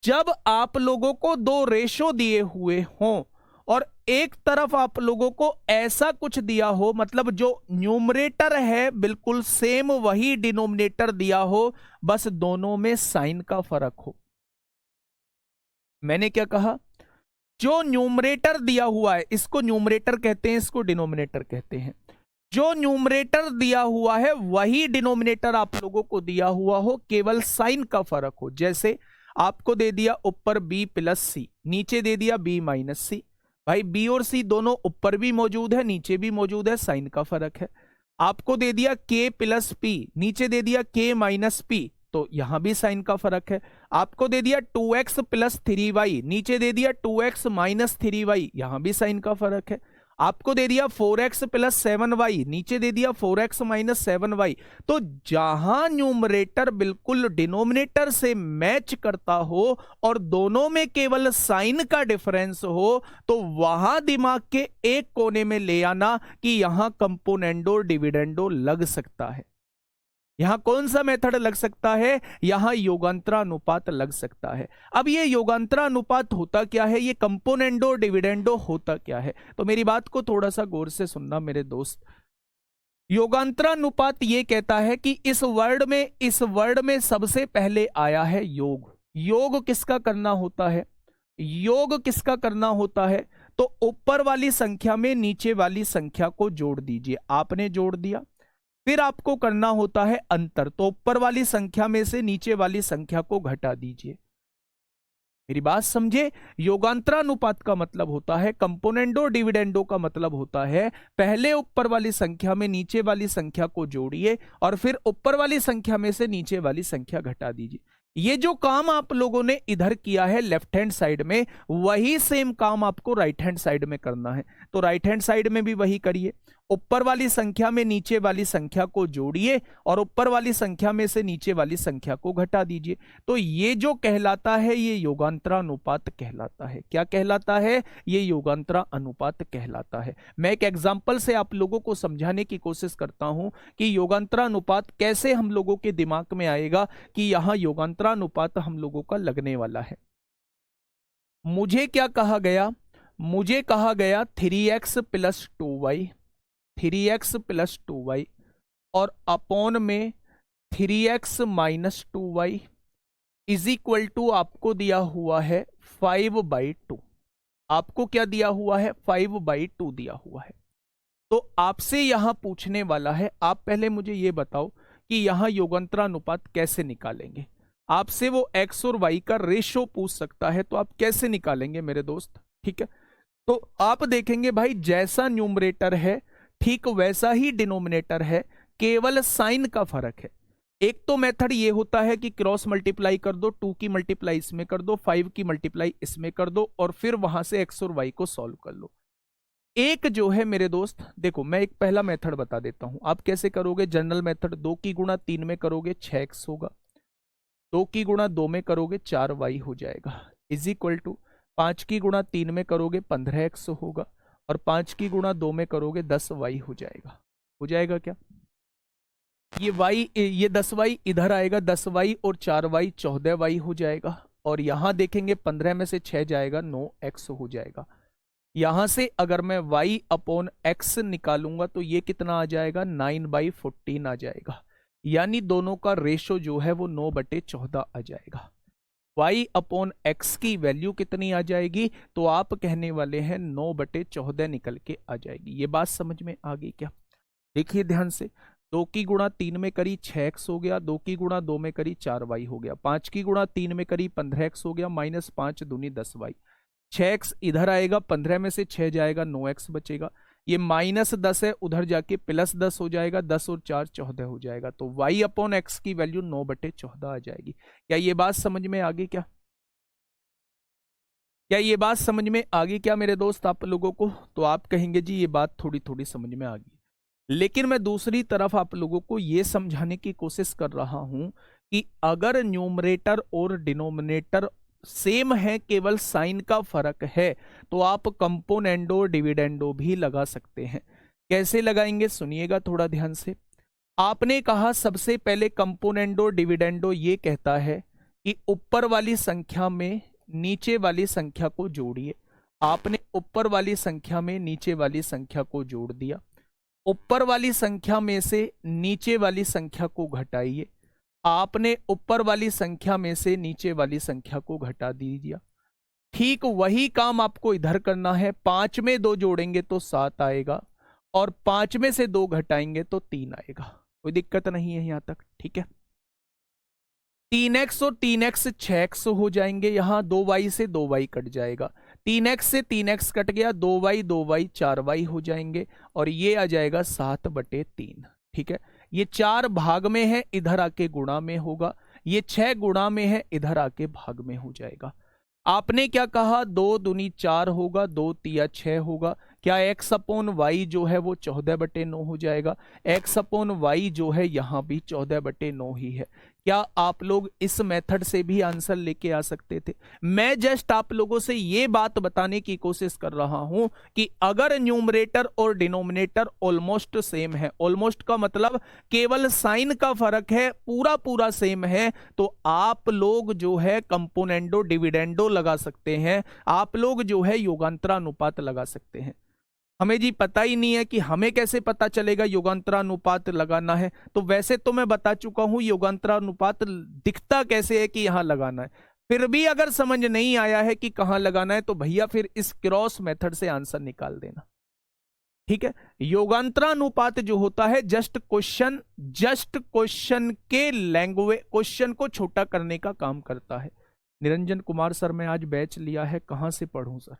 जब आप लोगों को दो रेशो दिए हुए हों और एक तरफ आप लोगों को ऐसा कुछ दिया हो, मतलब जो न्यूमरेटर है बिल्कुल सेम वही डिनोमिनेटर दिया हो, बस दोनों में साइन का फर्क हो। मैंने क्या कहा? जो न्यूमरेटर दिया हुआ है इसको न्यूमरेटर कहते हैं, इसको डिनोमिनेटर कहते हैं। जो न्यूमरेटर दिया हुआ है वही डिनोमिनेटर आप लोगों को दिया हुआ हो, केवल साइन का फर्क हो। जैसे आपको दे दिया ऊपर B+C, नीचे दे दिया B-C। भाई B और C दोनों ऊपर भी मौजूद है, नीचे भी मौजूद है, साइन का फर्क है। आपको दे दिया K+P, नीचे दे दिया K-P, तो यहां भी साइन का फर्क है। आपको दे दिया 2x+3y, नीचे दे दिया 2x-3y, यहां भी साइन का फर्क है। आपको दे दिया 4x+7y, नीचे दे दिया 4x-7y। तो जहां न्यूमरेटर बिल्कुल डिनोमिनेटर से मैच करता हो और दोनों में केवल साइन का डिफरेंस हो, तो वहां दिमाग के एक कोने में ले आना कि यहां कंपोनेंडो डिविडेंडो लग सकता है। यहां कौन सा मेथड लग सकता है? यहां योगांतरानुपात लग सकता है। अब ये योगांतरानुपात होता क्या है, ये कंपोनेंडो डिविडेंडो होता क्या है? तो मेरी बात को थोड़ा सा गौर से सुनना मेरे दोस्त। योगांतरानुपात ये कहता है कि इस वर्ड में सबसे पहले आया है योग। योग किसका करना होता है? योग किसका करना होता है? तो ऊपर वाली संख्या में नीचे वाली संख्या को जोड़ दीजिए। आपने जोड़ दिया, फिर आपको करना होता है अंतर, तो ऊपर वाली संख्या में से नीचे वाली संख्या को घटा दीजिए। मेरी बात समझे? योगांतरानुपात का मतलब होता है, कंपोनेंडो डिविडेंडो का मतलब होता है, पहले ऊपर वाली संख्या में नीचे वाली संख्या को जोड़िए और फिर ऊपर वाली संख्या में से नीचे वाली संख्या घटा दीजिए। ये जो काम आप लोगों ने इधर किया है लेफ्ट हैंड साइड में, वही सेम काम आपको राइट हैंड साइड में करना है। तो राइट हैंड साइड में भी वही करिए, ऊपर वाली संख्या में नीचे वाली संख्या को जोड़िए और ऊपर वाली संख्या में से नीचे वाली संख्या को घटा दीजिए। तो ये जो कहलाता है ये योगांतरानुपात कहलाता है। क्या कहलाता है? ये योगांतरानुपात कहलाता है। मैं एक एग्जांपल से आप लोगों को समझाने की कोशिश करता हूं कि योगांतरानुपात कैसे हम लोगों के दिमाग में आएगा कि यहां योगांतरानुपात हम लोगों का लगने वाला है। मुझे क्या कहा गया? मुझे कहा गया 3x+2y, 3x+2y और अपॉन में 3x-2y इज इक्वल टू आपको दिया हुआ है 5/2। आपको क्या दिया हुआ है? 5/2 दिया हुआ है। तो आपसे यहां पूछने वाला है, आप पहले मुझे यह बताओ कि यहां योगांतरानुपात कैसे निकालेंगे। आपसे वो x और y का रेशो पूछ सकता है, तो आप कैसे निकालेंगे मेरे दोस्त? ठीक है, तो आप देखेंगे भाई जैसा न्यूमरेटर है ठीक वैसा ही डिनोमिनेटर है, केवल साइन का फर्क है। एक तो मेथड ये होता है कि क्रॉस मल्टीप्लाई कर दो, 2 की मल्टीप्लाई इसमें कर दो, 5 की मल्टीप्लाई इसमें कर दो और फिर वहां से x और y को सॉल्व कर लो। एक जो है मेरे दोस्त, देखो मैं एक पहला मेथड बता देता हूं, आप कैसे करोगे। जनरल मेथड, 2 की गुणा 3 में करोगे 6x होगा, 2 की गुणा 2 में करोगे 4y हो जाएगा, इज इक्वल टू 5 की गुणा 3 में करोगे 15x होगा और 5 की गुणा 2 में करोगे 10y हो जाएगा। हो जाएगा क्या? ये 10y इधर आएगा, 10y और 4y 14y हो जाएगा। और यहां देखेंगे 15 में से 6 जाएगा, 9x हो जाएगा। यहां से अगर मैं y अपॉन x निकालूंगा तो ये कितना आ जाएगा, 9/14 आ जाएगा। यानी दोनों का रेशो जो है वो 9/14 आ जाएगा। y अपॉन x की वैल्यू कितनी आ जाएगी, तो आप कहने वाले हैं 9/14 निकल के आ जाएगी। ये बात समझ में आ गई क्या? देखिए ध्यान से, 2 की गुणा 3 में करी 6x हो गया, 2 की गुणा 2 में करी 4y हो गया, 5 की गुणा 3 में करी 15x हो गया, माइनस 5 दूनी 10y, 6x इधर आएगा, 15 में से 6 जाएगा, 9x बचेगा। ये -10 है, उधर जाके +10 हो जाएगा, 10 और 4 14 हो जाएगा। तो y अपॉन x की वैल्यू 9/14 आ जाएगी। क्या ये बात समझ में आ गई क्या? क्या ये बात समझ में आ गई क्या मेरे दोस्त आप लोगों को? तो आप कहेंगे जी ये बात थोड़ी थोड़ी समझ में आ गई, लेकिन मैं दूसरी तरफ आप लोगों को ये समझाने की कोशिश कर रहा हूं कि अगर न्यूमरेटर और डिनोमिनेटर सेम है, केवल साइन का फर्क है, तो आप कंपोनेंडो और डिविडेंडो भी लगा सकते हैं। कैसे लगाएंगे सुनिएगा थोड़ा ध्यान से। आपने कहा सबसे पहले कंपोनेंडो डिविडेंडो ये कहता है कि ऊपर वाली संख्या में नीचे वाली संख्या को जोड़िए। आपने ऊपर वाली संख्या में नीचे वाली संख्या को जोड़ दिया। ऊपर वाली संख्या में से नीचे वाली संख्या को घटाइए। आपने ऊपर वाली संख्या में से नीचे वाली संख्या को घटा दीजिए। ठीक वही काम आपको इधर करना है। 5 में 2 जोड़ेंगे तो 7 आएगा और 5 में से 2 घटाएंगे तो 3 आएगा। कोई दिक्कत नहीं है यहां तक? ठीक है, 3x और 3x 6x हो जाएंगे। यहां 2y से 2y कट जाएगा, 3x से 3x कट गया, 2y 2y 4y हो जाएंगे और ये आ जाएगा 7/3। ठीक है, ये 4 भाग में है, इधर आके गुणा में होगा। ये 6 गुणा में है, इधर आके भाग में हो जाएगा। आपने क्या कहा, 2 दूनी 4 होगा, 2 तिया 6 होगा। क्या x अपॉन वाई जो है वो 14/9 हो जाएगा। x अपॉन वाई जो है यहां भी 14/9 ही है। क्या आप लोग इस मेथड से भी आंसर लेके आ सकते थे? मैं जस्ट आप लोगों से ये बात बताने की कोशिश कर रहा हूं कि अगर न्यूमरेटर और डिनोमिनेटर ऑलमोस्ट सेम है, ऑलमोस्ट का मतलब केवल साइन का फर्क है, पूरा पूरा सेम है, तो आप लोग जो है कंपोनेंडो डिविडेंडो लगा सकते हैं, आप लोग जो है योगांतरानुपात लगा सकते हैं। हमें जी पता ही नहीं है कि हमें कैसे पता चलेगा योगांतरानुपात लगाना है। तो वैसे तो मैं बता चुका हूं योगांतरानुपात दिखता कैसे है कि यहां लगाना है। फिर भी अगर समझ नहीं आया है कि कहां लगाना है तो भैया फिर इस क्रॉस मेथड से आंसर निकाल देना। ठीक है, योगांतरानुपात जो होता है जस्ट क्वेश्चन के लैंग्वेज, क्वेश्चन को छोटा करने का काम करता है। निरंजन कुमार सर मैं आज बैच लिया है, कहां से पढ़ूं सर?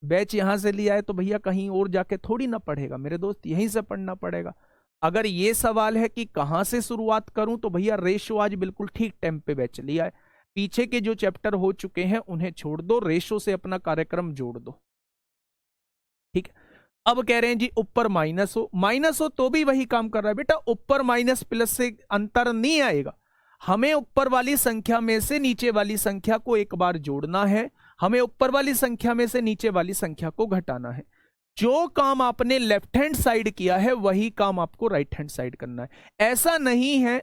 बैच यहां से लिया है तो भैया कहीं और जाके थोड़ी ना पढ़ेगा मेरे दोस्त, यहीं से पढ़ना पड़ेगा। अगर ये सवाल है कि कहां से शुरुआत करूं तो भैया रेशो आज बिल्कुल ठीक टाइम पे बैच लिया है। पीछे के जो चैप्टर हो चुके हैं उन्हें छोड़ दो, रेशो से अपना कार्यक्रम जोड़ दो। ठीक है, अब कह रहे हैं जी ऊपर माइनस हो तो भी वही काम कर रहा है बेटा। ऊपर माइनस प्लस से अंतर नहीं आएगा। हमें ऊपर वाली संख्या में से नीचे वाली संख्या को एक बार जोड़ना है, हमें ऊपर वाली संख्या में से नीचे वाली संख्या को घटाना है। जो काम आपने लेफ्ट हैंड साइड किया है वही काम आपको राइट हैंड साइड करना है। ऐसा नहीं है,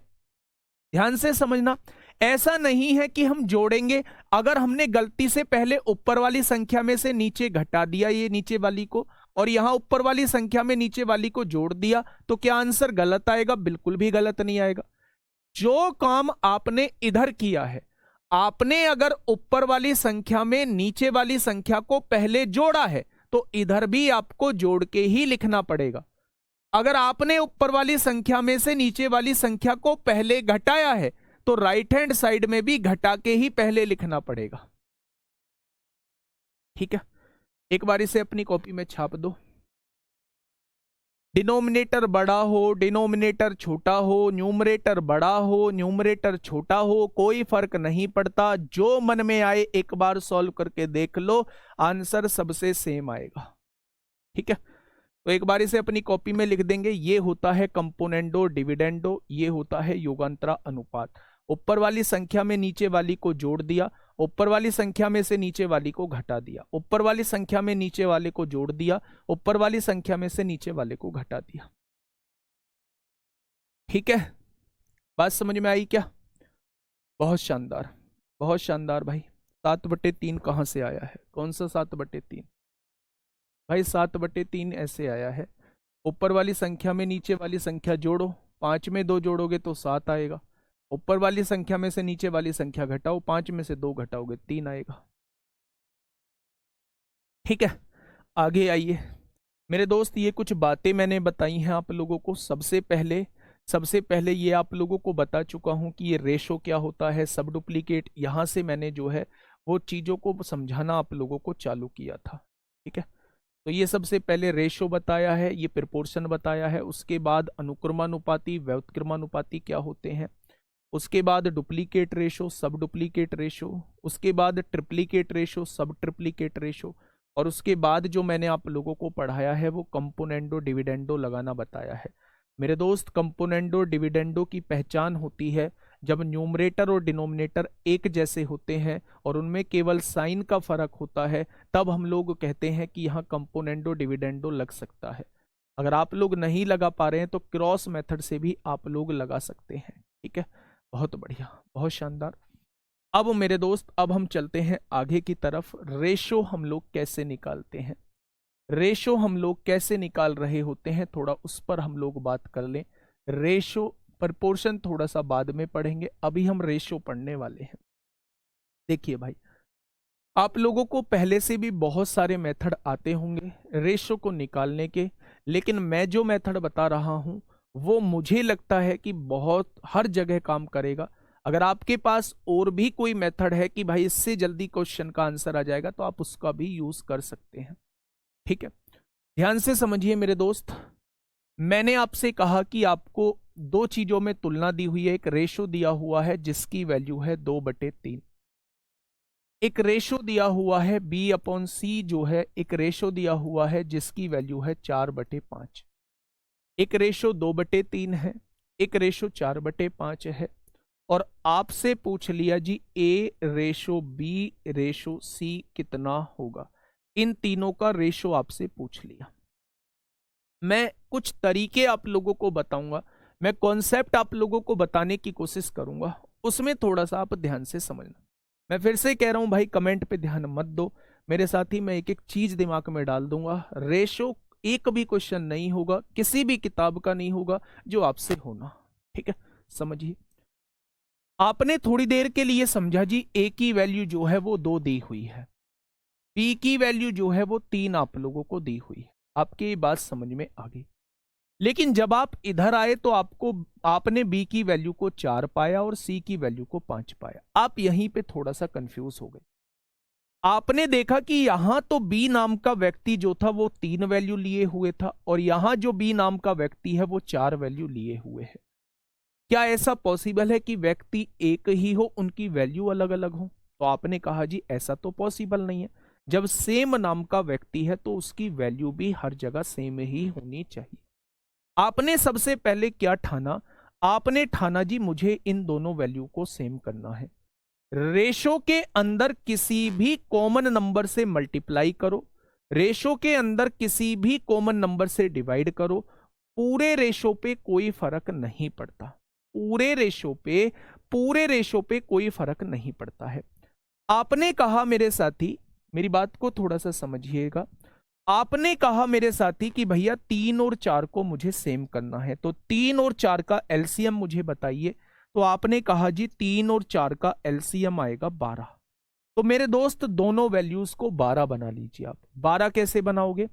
ध्यान से समझना, ऐसा नहीं है कि हम जोड़ेंगे, अगर हमने गलती से पहले ऊपर वाली संख्या में से नीचे घटा दिया ये नीचे वाली को, और यहां ऊपर वाली संख्या में नीचे वाली को जोड़ दिया, तो क्या आंसर गलत आएगा? बिल्कुल भी गलत नहीं आएगा। जो काम आपने इधर किया है, आपने अगर ऊपर वाली संख्या में नीचे वाली संख्या को पहले जोड़ा है तो इधर भी आपको जोड़ के ही लिखना पड़ेगा। अगर आपने ऊपर वाली संख्या में से नीचे वाली संख्या को पहले घटाया है तो राइट हैंड साइड में भी घटा के ही पहले लिखना पड़ेगा। ठीक है, एक बार इसे अपनी कॉपी में छाप दो। डिनोमिनेटर बड़ा हो, डिनोमिनेटर छोटा हो, न्यूमरेटर बड़ा हो, न्यूमरेटर छोटा हो, कोई फर्क नहीं पड़ता। जो मन में आए एक बार सॉल्व करके देख लो, आंसर सबसे सेम आएगा। ठीक है, तो एक बार इसे अपनी कॉपी में लिख देंगे। ये होता है कंपोनेंडो डिविडेंडो, ये होता है युगांतरा अनुपात। ऊपर वाली संख्या में नीचे वाली को जोड़ दिया, ऊपर वाली संख्या में से नीचे वाली को घटा दिया, ऊपर वाली संख्या में नीचे वाले को जोड़ दिया, ऊपर वाली संख्या में से नीचे वाले को घटा दिया। ठीक है, बात समझ में आई क्या? बहुत शानदार, बहुत शानदार भाई। 7/3 कहां से आया है? कौन सा 7/3 भाई? 7/3 ऐसे आया है, ऊपर वाली संख्या में नीचे वाली संख्या जोड़ो, 5 में 2 जोड़ोगे तो 7 आएगा। ऊपर वाली संख्या में से नीचे वाली संख्या घटाओ, 5 में से 2 घटाओगे 3 आएगा। ठीक है, आगे आइए मेरे दोस्त। ये कुछ बातें मैंने बताई हैं आप लोगों को। सबसे पहले ये आप लोगों को बता चुका हूं कि ये रेशो क्या होता है, सब डुप्लीकेट। यहां से मैंने जो है वो चीजों को समझाना आप लोगों को चालू किया था। ठीक है, तो ये सबसे पहले रेशो बताया है, ये प्रोपोर्शन बताया है। उसके बाद अनुक्रमानुपाती, व्युत्क्रमानुपाती क्या होते हैं। उसके बाद डुप्लीकेट रेशो, सब डुप्लीकेट रेशो। उसके बाद ट्रिप्लीकेट रेशो, सब ट्रिप्लीकेट रेशो। और उसके बाद जो मैंने आप लोगों को पढ़ाया है वो कंपोनेंडो डिविडेंडो लगाना बताया है। मेरे दोस्त, कंपोनेंडो डिविडेंडो की पहचान होती है जब न्यूमरेटर और डिनोमिनेटर एक जैसे होते हैं और उनमें केवल साइन का फर्क होता है, तब हम लोग कहते हैं कि यहाँ कंपोनेंडो डिविडेंडो लग सकता है। अगर आप लोग नहीं लगा पा रहे हैं तो क्रॉस मेथड से भी आप लोग लगा सकते हैं। ठीक है, बहुत बढ़िया, बहुत शानदार। अब मेरे दोस्त, अब हम चलते हैं आगे की तरफ। रेशो हम लोग कैसे निकालते हैं, रेशो हम लोग कैसे निकाल रहे होते हैं, थोड़ा उस पर हम लोग बात कर लें। रेशो प्रोपोर्शन थोड़ा सा बाद में पढ़ेंगे, अभी हम रेशो पढ़ने वाले हैं। देखिए भाई, आप लोगों को पहले से भी बहुत सारे मेथड आते होंगे रेशो को निकालने के, लेकिन मैं जो मेथड बता रहा हूं वो मुझे लगता है कि बहुत हर जगह काम करेगा। अगर आपके पास और भी कोई मेथड है कि भाई इससे जल्दी क्वेश्चन का आंसर आ जाएगा, तो आप उसका भी यूज कर सकते हैं। ठीक है, ध्यान से समझिए मेरे दोस्त। मैंने आपसे कहा कि आपको दो चीजों में तुलना दी हुई है। एक रेशो दिया हुआ है जिसकी वैल्यू है 2/3, एक रेशो दिया हुआ है B/C जो है, एक रेशो दिया हुआ है जिसकी वैल्यू है 4/5। एक रेशो 2/3 है, एक रेशो 4/5 है। और आपसे पूछ लिया जी A/B/C कितना होगा। इन तीनों का रेशो आपसे पूछ लिया। मैं कुछ तरीके आप लोगों को बताऊंगा, मैं कॉन्सेप्ट आप लोगों को बताने की कोशिश करूंगा, उसमें थोड़ा सा आप ध्यान से समझना। मैं फिर से कह रहा हूं भाई, कमेंट पे ध्यान मत दो मेरे साथी, मैं एक एक चीज दिमाग में डाल दूंगा। रेशो एक भी क्वेश्चन नहीं होगा, किसी भी किताब का नहीं होगा जो आपसे होना। ठीक है, समझिए। आपने थोड़ी देर के लिए समझा जी ए की वैल्यू जो है वो 2 दी हुई है, बी की वैल्यू जो है वो 3 आप लोगों को दी हुई है। आपकी ये बात समझ में आ गई। लेकिन जब आप इधर आए तो आपने बी की वैल्यू को 4 पाया और सी की वैल्यू को 5 पाया। आप यहीं पे थोड़ा सा कंफ्यूज हो गए। आपने देखा कि यहां तो बी नाम का व्यक्ति जो था वो 3 वैल्यू लिए हुए था और यहां जो बी नाम का व्यक्ति है वो 4 वैल्यू लिए हुए है। क्या ऐसा पॉसिबल है कि व्यक्ति एक ही हो, उनकी वैल्यू अलग अलग हो? तो आपने कहा जी ऐसा तो पॉसिबल नहीं है। जब सेम नाम का व्यक्ति है तो उसकी वैल्यू भी हर जगह सेम ही होनी चाहिए। आपने सबसे पहले क्या ठाना? आपने ठाना जी मुझे इन दोनों वैल्यू को सेम करना है। रेशो के अंदर किसी भी कॉमन नंबर से मल्टीप्लाई करो, रेशो के अंदर किसी भी कॉमन नंबर से डिवाइड करो, पूरे रेशो पे कोई फर्क नहीं पड़ता। पूरे रेशो पे कोई फर्क नहीं पड़ता है। आपने कहा मेरे साथी, मेरी बात को थोड़ा सा समझिएगा, आपने कहा मेरे साथी कि भैया 3 और 4 को मुझे सेम करना है, तो 3 और 4 का एलसीएम मुझे बताइए। तो आपने कहा जी 3 और 4 का एलसीएम आएगा 12। तो मेरे दोस्त दोनों वैल्यूज को 12 बना लीजिए आप। 12 कैसे बनाओगे?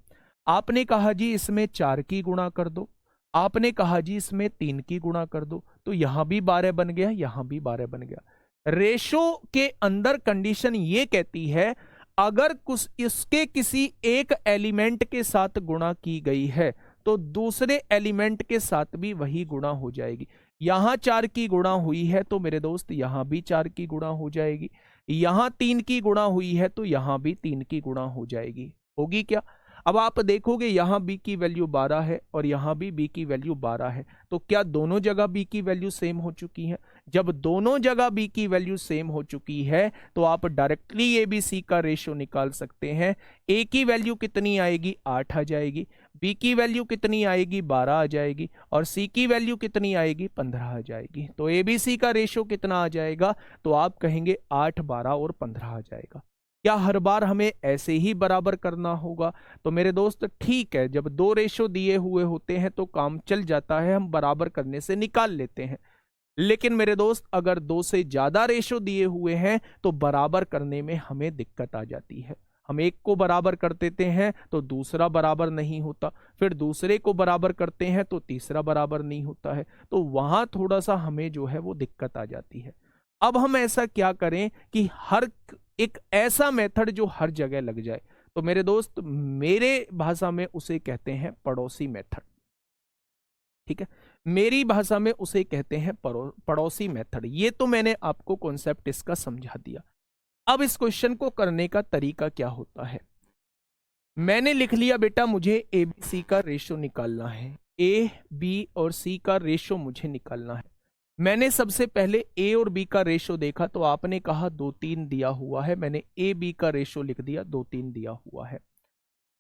आपने कहा जी इसमें 4 की गुणा कर दो, आपने कहा जी इसमें 3 की गुणा कर दो, तो यहां भी 12 बन गया, यहां भी 12 बन गया। रेशो के अंदर कंडीशन ये कहती है अगर कुछ इसके किसी एक एलिमेंट के साथ गुणा की गई है तो दूसरे एलिमेंट के साथ भी वही गुणा हो जाएगी। यहां 4 की गुणा हुई है तो मेरे दोस्त यहां भी 4 की गुणा हो जाएगी, यहां 3 की गुणा हुई है तो यहां भी 3 की गुणा हो जाएगी। होगी क्या? अब आप देखोगे यहां b की वैल्यू 12 है और यहां भी b की वैल्यू 12 है, तो क्या दोनों जगह b की वैल्यू सेम हो चुकी है? जब दोनों जगह b की वैल्यू सेम हो चुकी है तो आप डायरेक्टली ABC का रेशियो निकाल सकते हैं। a की वैल्यू कितनी आएगी? 8 आ जाएगी, b की वैल्यू कितनी आएगी? 12 आ जाएगी, और c की वैल्यू कितनी आएगी? 15 आ जाएगी। तो ABC का रेशियो कितना आ जाएगा? तो आप कहेंगे 8, 12 और 15 आ जाएगा। क्या हर बार हमें ऐसे ही बराबर करना होगा? तो मेरे दोस्त ठीक है, जब 2 रेशो दिए हुए होते हैं तो काम चल जाता है, हम बराबर करने से निकाल लेते हैं। लेकिन मेरे दोस्त अगर 2 से ज्यादा रेशो दिए हुए हैं तो बराबर करने में हमें दिक्कत आ जाती है। हम एक को बराबर कर देते हैं तो दूसरा बराबर नहीं होता, फिर दूसरे को बराबर करते हैं तो तीसरा बराबर नहीं होता है, तो वहां थोड़ा सा हमें जो है वो दिक्कत आ जाती है। अब हम ऐसा क्या करें कि हर एक ऐसा मेथड जो हर जगह लग जाए, तो मेरे दोस्त मेरे भाषा में उसे कहते हैं पड़ोसी मेथड। ठीक है, मेरी भाषा में उसे कहते हैं पड़ोसी मेथड। ये तो मैंने आपको कॉन्सेप्ट इसका समझा दिया। अब इस क्वेश्चन को करने का तरीका क्या होता है? मैंने लिख लिया बेटा मुझे ABC का रेशो निकालना है, A, B और C का रेशो मुझे निकालना है। मैंने सबसे पहले A और B का रेशो देखा तो आपने कहा 2, 3 दिया हुआ है, मैंने A, B का रेशो लिख दिया, 2, 3 दिया हुआ है।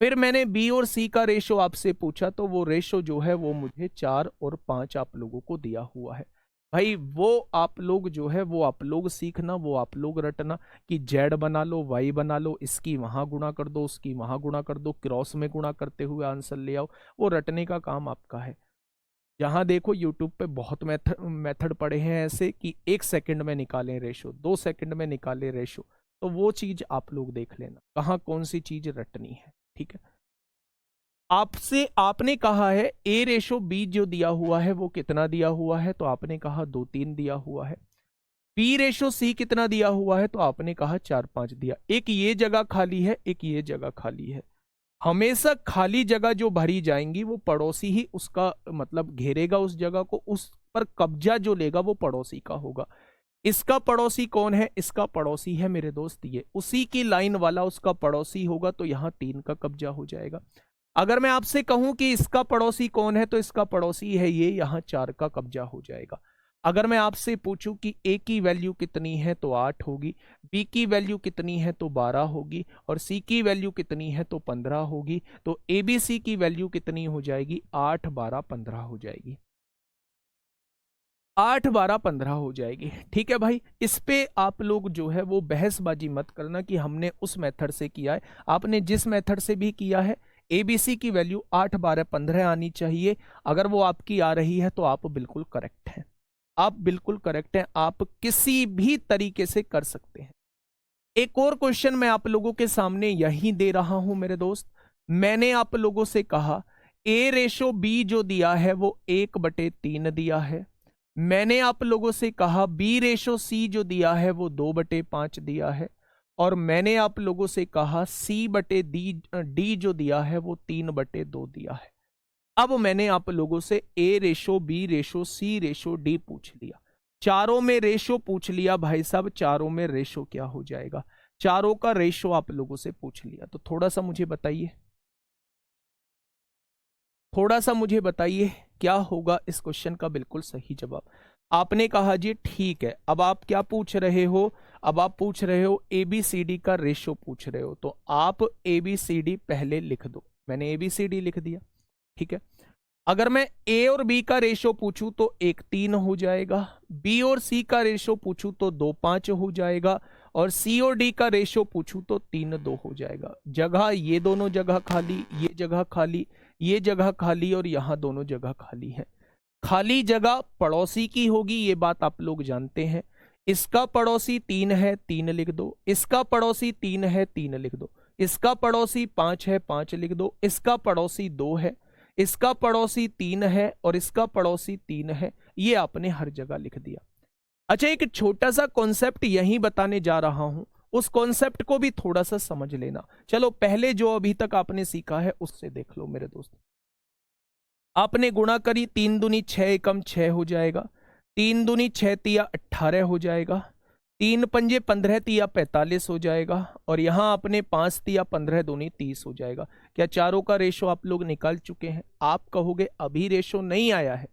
फिर मैंने B और C का रेशो आपसे पूछा तो वो रेशो जो है वो मुझे 4 और 5 आप लोगों को दिया हुआ है। भाई वो आप लोग जो है वो आप लोग सीखना, वो आप लोग रटना कि Z बना लो, Y बना लो, इसकी वहां गुणा कर दो, उसकी वहां गुणा कर दो, क्रॉस में गुणा करते हुए आंसर ले आओ, वो रटने का काम आपका है। जहां देखो यूट्यूब पे बहुत मेथड पड़े हैं ऐसे कि 1 सेकंड में निकालें रेशो, 2 सेकंड में निकालें रेशो, तो वो चीज आप लोग देख लेना कहाँ कौन सी चीज रटनी है। ठीक है, आपसे आपने कहा है A रेशो B जो दिया हुआ है वो कितना दिया हुआ है, तो आपने कहा 2, 3 दिया हुआ है। B रेशो C कितना दिया हुआ है, तो आपने कहा 4, 5 दिया। एक ये जगह खाली है, एक ये जगह खाली है। हमेशा खाली जगह जो भरी जाएंगी वो पड़ोसी ही उसका मतलब घेरेगा उस जगह को, उस पर कब्जा जो लेगा वो पड़ोसी का होगा। इसका पड़ोसी कौन है? इसका पड़ोसी है मेरे दोस्त ये, उसी की लाइन वाला उसका पड़ोसी होगा, तो यहाँ 3 का कब्जा हो जाएगा। अगर मैं आपसे कहूं कि इसका पड़ोसी कौन है, तो इसका पड़ोसी है ये, यहाँ 4 का कब्जा हो जाएगा। अगर मैं आपसे पूछूं कि A की वैल्यू कितनी है, तो 8 होगी, B की वैल्यू कितनी है, तो 12 होगी, और C की वैल्यू कितनी है, तो 15 होगी, तो ABC की वैल्यू कितनी हो जाएगी? 8, 12, 15 हो जाएगी। 8, 12, 15 हो जाएगी। ठीक है भाई, इस पे आप लोग जो है वो बहसबाजी मत करना कि हमने उस मेथड से किया है। आपने जिस मेथड से भी किया है ABC की वैल्यू 8, 12, 15 आनी चाहिए। अगर वो आपकी आ रही है तो आप बिल्कुल करेक्ट हैं, आप बिल्कुल करेक्ट हैं, आप किसी भी तरीके से कर सकते हैं। एक और क्वेश्चन मैं आप लोगों के सामने यही दे रहा हूं मेरे दोस्त। मैंने आप लोगों से कहा A रेशो B जो दिया है वो 1/3 दिया है। मैंने आप लोगों से कहा B रेशो C जो दिया है वो 2/5 दिया है। और मैंने आप लोगों से कहा D जो दिया है वो 3/2 दिया है। अब मैंने आप लोगों से A ratio B ratio C ratio D पूछ लिया, चारों में रेशो पूछ लिया भाई साहब, चारों में रेशो क्या हो जाएगा? चारों का रेशो आप लोगों से पूछ लिया, तो थोड़ा सा मुझे बताइए, थोड़ा सा मुझे बताइए क्या होगा इस क्वेश्चन का बिल्कुल सही जवाब? आपने कहा जी ठीक है। अब आप क्या पूछ रहे हो? अब आप पूछ रहे हो ABCD का रेशो पूछ रहे हो, तो आप ABCD पहले लिख दो। मैंने ABCD लिख दिया। ठीक है, अगर मैं A और B का रेशो पूछूं तो 1, 3 हो जाएगा, B और C का रेशो पूछूं तो 2, 5 हो जाएगा, और C और D का रेशो पूछूं तो 3, 2 हो जाएगा। जगह ये दोनों जगह खाली, ये जगह खाली, ये जगह खाली, और यहां दोनों जगह खाली है। खाली जगह पड़ोसी की होगी, ये बात आप लोग जानते हैं। इसका पड़ोसी 3 है, 3 लिख दो। इसका पड़ोसी 3 है, 3 लिख दो। इसका पड़ोसी 5 है, 5 लिख दो। इसका पड़ोसी 2 है, इसका पड़ोसी 3 है, और इसका पड़ोसी 3 है। ये आपने हर जगह लिख दिया। अच्छा, एक छोटा सा कॉन्सेप्ट यही बताने जा रहा हूं, उस कॉन्सेप्ट को भी थोड़ा सा समझ लेना। चलो पहले जो अभी तक आपने सीखा है उससे देख लो मेरे दोस्त। आपने गुणा करी, 3 दूनी 6 एकम 6 हो जाएगा, 3 दूनी 6 तिया 18 हो जाएगा, 3 पंजे 15 तिया 45 हो जाएगा, और यहां आपने 5 तिया 15 दूनी 30 हो जाएगा। क्या चारों का रेशो आप लोग निकाल चुके हैं? आप कहोगे अभी रेशो नहीं आया है,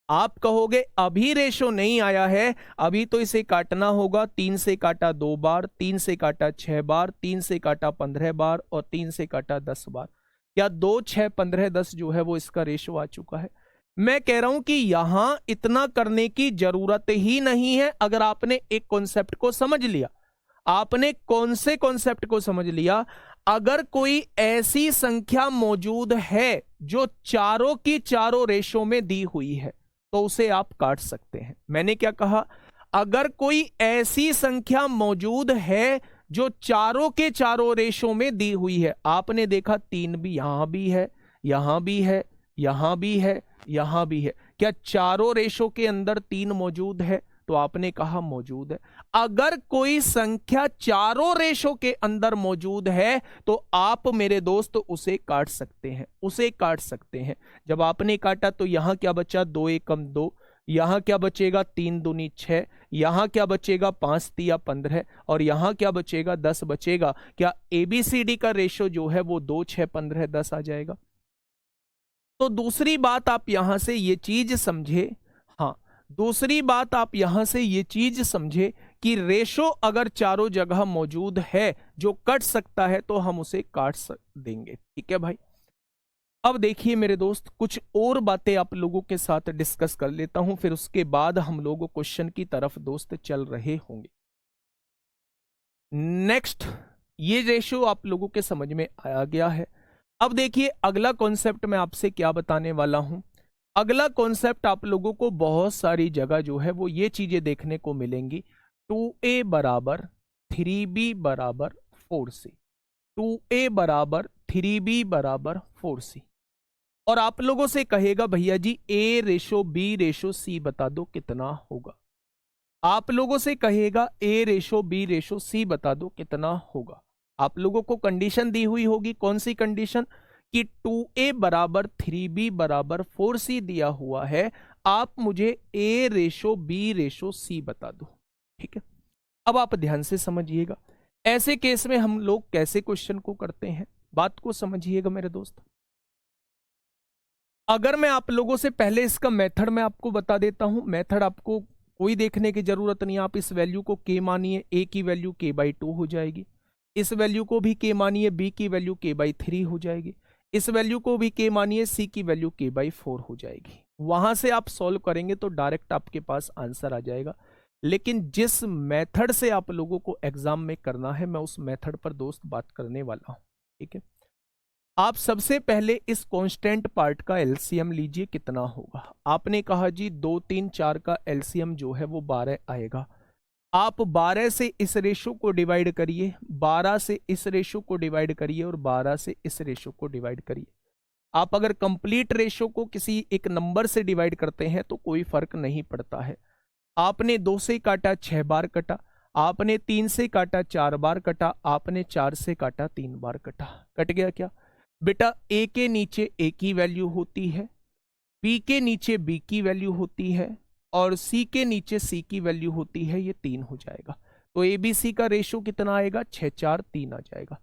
आप कहोगे अभी रेशो नहीं आया है, अभी तो इसे काटना होगा। 3 से काटा 2 बार, 3 से काटा 6 बार, 3 से काटा 15 बार, और 3 से काटा 10 बार। क्या 2, 6, 15, 10 जो है वो इसका रेशो आ चुका है। मैं कह रहा हूं कि यहां इतना करने की जरूरत ही नहीं है अगर आपने एक कॉन्सेप्ट को समझ लिया। आपने कौन से कॉन्सेप्ट को समझ लिया? अगर कोई ऐसी संख्या मौजूद है जो चारों की चारों रेशो में दी हुई है तो उसे आप काट सकते हैं। मैंने क्या कहा? अगर कोई ऐसी संख्या मौजूद है जो चारों के चारों रेशो में दी हुई है, आपने देखा 3 भी यहां भी है, यहां भी है, यहां भी है, यहां भी है, क्या चारों रेशो के अंदर 3 मौजूद है? तो आपने कहा मौजूद है। अगर कोई संख्या चारों रेशो के अंदर मौजूद है तो आप मेरे दोस्त उसे काट सकते हैं, उसे काट सकते हैं। जब आपने काटा तो यहां क्या बचा? 2 एकम 2, यहां क्या बचेगा? 3 दूनी 6, यहां क्या बचेगा? 5 तिया 15, और यहां क्या बचेगा? 10 बचेगा। क्या एबीसीडी का रेशो जो है वो 2, 6, 15, 10 आ जाएगा? तो दूसरी बात आप यहां से ये चीज समझे, हाँ, दूसरी बात आप यहां से ये चीज समझे कि रेशो अगर चारों जगह मौजूद है जो कट सकता है तो हम उसे काट देंगे। ठीक है भाई। अब देखिए मेरे दोस्त, कुछ और बातें आप लोगों के साथ डिस्कस कर लेता हूं, फिर उसके बाद हम लोग क्वेश्चन की तरफ दोस्त चल रहे होंगे। नेक्स्ट, ये रेशो आप लोगों के समझ में आ गया है। अब देखिए अगला कॉन्सेप्ट मैं आपसे क्या बताने वाला हूं। अगला कॉन्सेप्ट आप लोगों को बहुत सारी जगह जो है वो ये चीजें देखने को मिलेंगी। 2a बराबर 3b बराबर 4c, 2a बराबर 3b बराबर 4c, और आप लोगों से कहेगा भैया जी a ratio b ratio c बता दो कितना होगा। आप लोगों से कहेगा a ratio b ratio c बता दो कितना होगा। आप लोगों को कंडीशन दी हुई होगी, कौन सी कंडीशन? कि 2a बराबर 3b बराबर 4c दिया हुआ है, आप मुझे a ratio b ratio c बता दो। ठीक है, अब आप ध्यान से समझिएगा, ऐसे केस में हम लोग कैसे क्वेश्चन को करते हैं, बात को समझिएगा मेरे दोस्त। अगर मैं आप लोगों से पहले इसका मेथड मैं आपको बता देता हूं, मेथड आपको कोई देखने की जरूरत नहीं। आप इस वैल्यू को k मानिए, a की वैल्यू k/2 हो जाएगी। इस वैल्यू को भी k मानिए, b की वैल्यू k/3 हो जाएगी। इस वैल्यू को भी k मानिए, c की वैल्यू k/4 हो जाएगी। वहां से आप सॉल्व करेंगे तो डायरेक्ट आपके पास आंसर आ जाएगा। लेकिन जिस मेथड से आप लोगों को एग्जाम में करना है, मैं उस मेथड पर दोस्त बात करने वाला हूं। ठीक है, आप सबसे पहले इस कांस्टेंट पार्ट का एलसीएम लीजिए, कितना होगा। आपने कहा जी 2, 3, 4 का एलसीएम जो है वो 12 आएगा। आप 12 से इस रेशो को डिवाइड करिए, 12 से इस रेशो को डिवाइड करिए, और 12 से इस रेशो को डिवाइड करिए। आप अगर कंप्लीट रेशो को किसी एक नंबर से डिवाइड करते हैं तो कोई फर्क नहीं पड़ता है। आपने 2 से काटा 6 बार कटा, आपने 3 से काटा 4 बार कटा, आपने 4 से काटा 3 बार कटा। कट गया क्या बेटा? a के नीचे a की वैल्यू होती है, b के नीचे b की वैल्यू होती है, और c के नीचे c की वैल्यू होती है। ये 3 हो जाएगा। तो ABC का रेशो कितना आएगा? 6, 4, 3 आ जाएगा।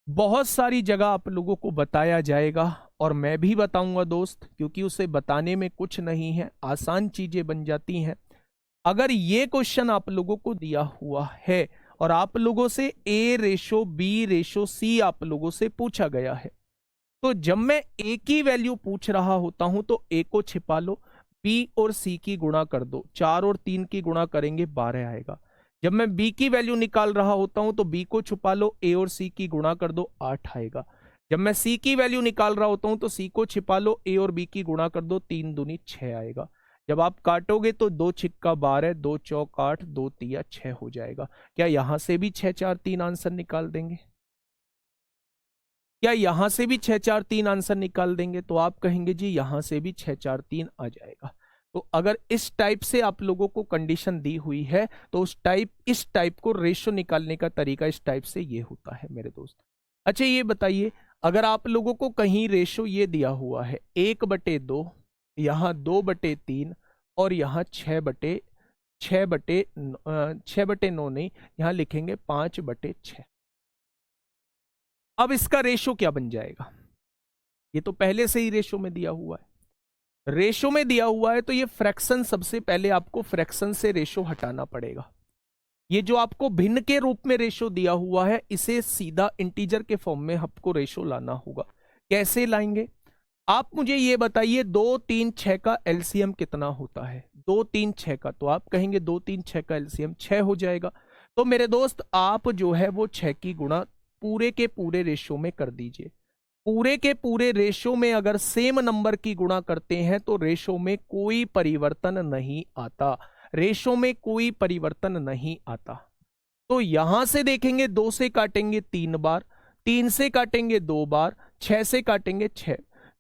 बहुत सारी जगह आप लोगों को बताया जाएगा और मैं भी बताऊंगा दोस्त, क्योंकि उसे बताने में कुछ नहीं है, आसान चीजें बन जाती हैं। अगर ये क्वेश्चन आप लोगों को दिया हुआ है और आप लोगों से a ratio b ratio c आप लोगों से पूछा गया है, तो जब मैं a की वैल्यू पूछ रहा होता हूं तो a को छिपा लो, b और c की गुणा कर दो, 4 और 3 की गुणा करेंगे 12 आएगा। जब मैं b की वैल्यू निकाल रहा होता हूं तो b को छुपा लो, a और c की गुणा कर दो, 8 आएगा। जब मैं c की वैल्यू निकाल रहा होता हूं तो c को छिपा लो, a और b की गुणा कर दो, 3 दूनी 6 आएगा। जब आप काटोगे तो 2 छिक्का 12, 2 चौक 8, 2 तिया 6 हो जाएगा। क्या यहां से भी 6, 4, 3 आंसर निकाल देंगे? क्या यहां से भी 6, 4, 3 आंसर निकाल देंगे? तो आप कहेंगे जी यहां से भी 6, 4, 3 आ जाएगा। तो अगर इस टाइप से आप लोगों को कंडीशन दी हुई है तो इस टाइप को रेशो निकालने का तरीका इस टाइप से ये होता है मेरे दोस्त। अच्छा ये बताइए, अगर आप लोगों को कहीं रेशो ये दिया हुआ है 1/2, यहाँ 2/3 और यहाँ 6/9 नहीं, यहाँ लिखेंगे 5/6। अब इसका रेशो क्या बन जाएगा? ये तो पहले से ही रेशो में दिया हुआ है। रेशो में दिया हुआ है तो ये फ्रैक्शन, सबसे पहले आपको फ्रैक्शन से रेशो हटाना पड़ेगा। ये जो आपको भिन्न के रूप में रेशो दिया हुआ है इसे सीधा इंटीजर के फॉर्म में आपको रेशो लाना होगा। कैसे लाएंगे आप मुझे ये बताइए। 2, 3, 6 का एलसीएम कितना होता है? 2, 3, 6 का, तो आप कहेंगे 2, 3, 6 का एलसीएम 6 हो जाएगा। तो मेरे दोस्त आप जो है वो 6 की गुणा पूरे के पूरे रेशो में कर दीजिए। पूरे के पूरे रेशो में अगर सेम नंबर की गुणा करते हैं तो रेशो में कोई परिवर्तन नहीं आता, रेशो में कोई परिवर्तन नहीं आता। तो यहां से देखेंगे 2 से काटेंगे 3 बार, 3 से काटेंगे 2 बार, 6 से काटेंगे 6,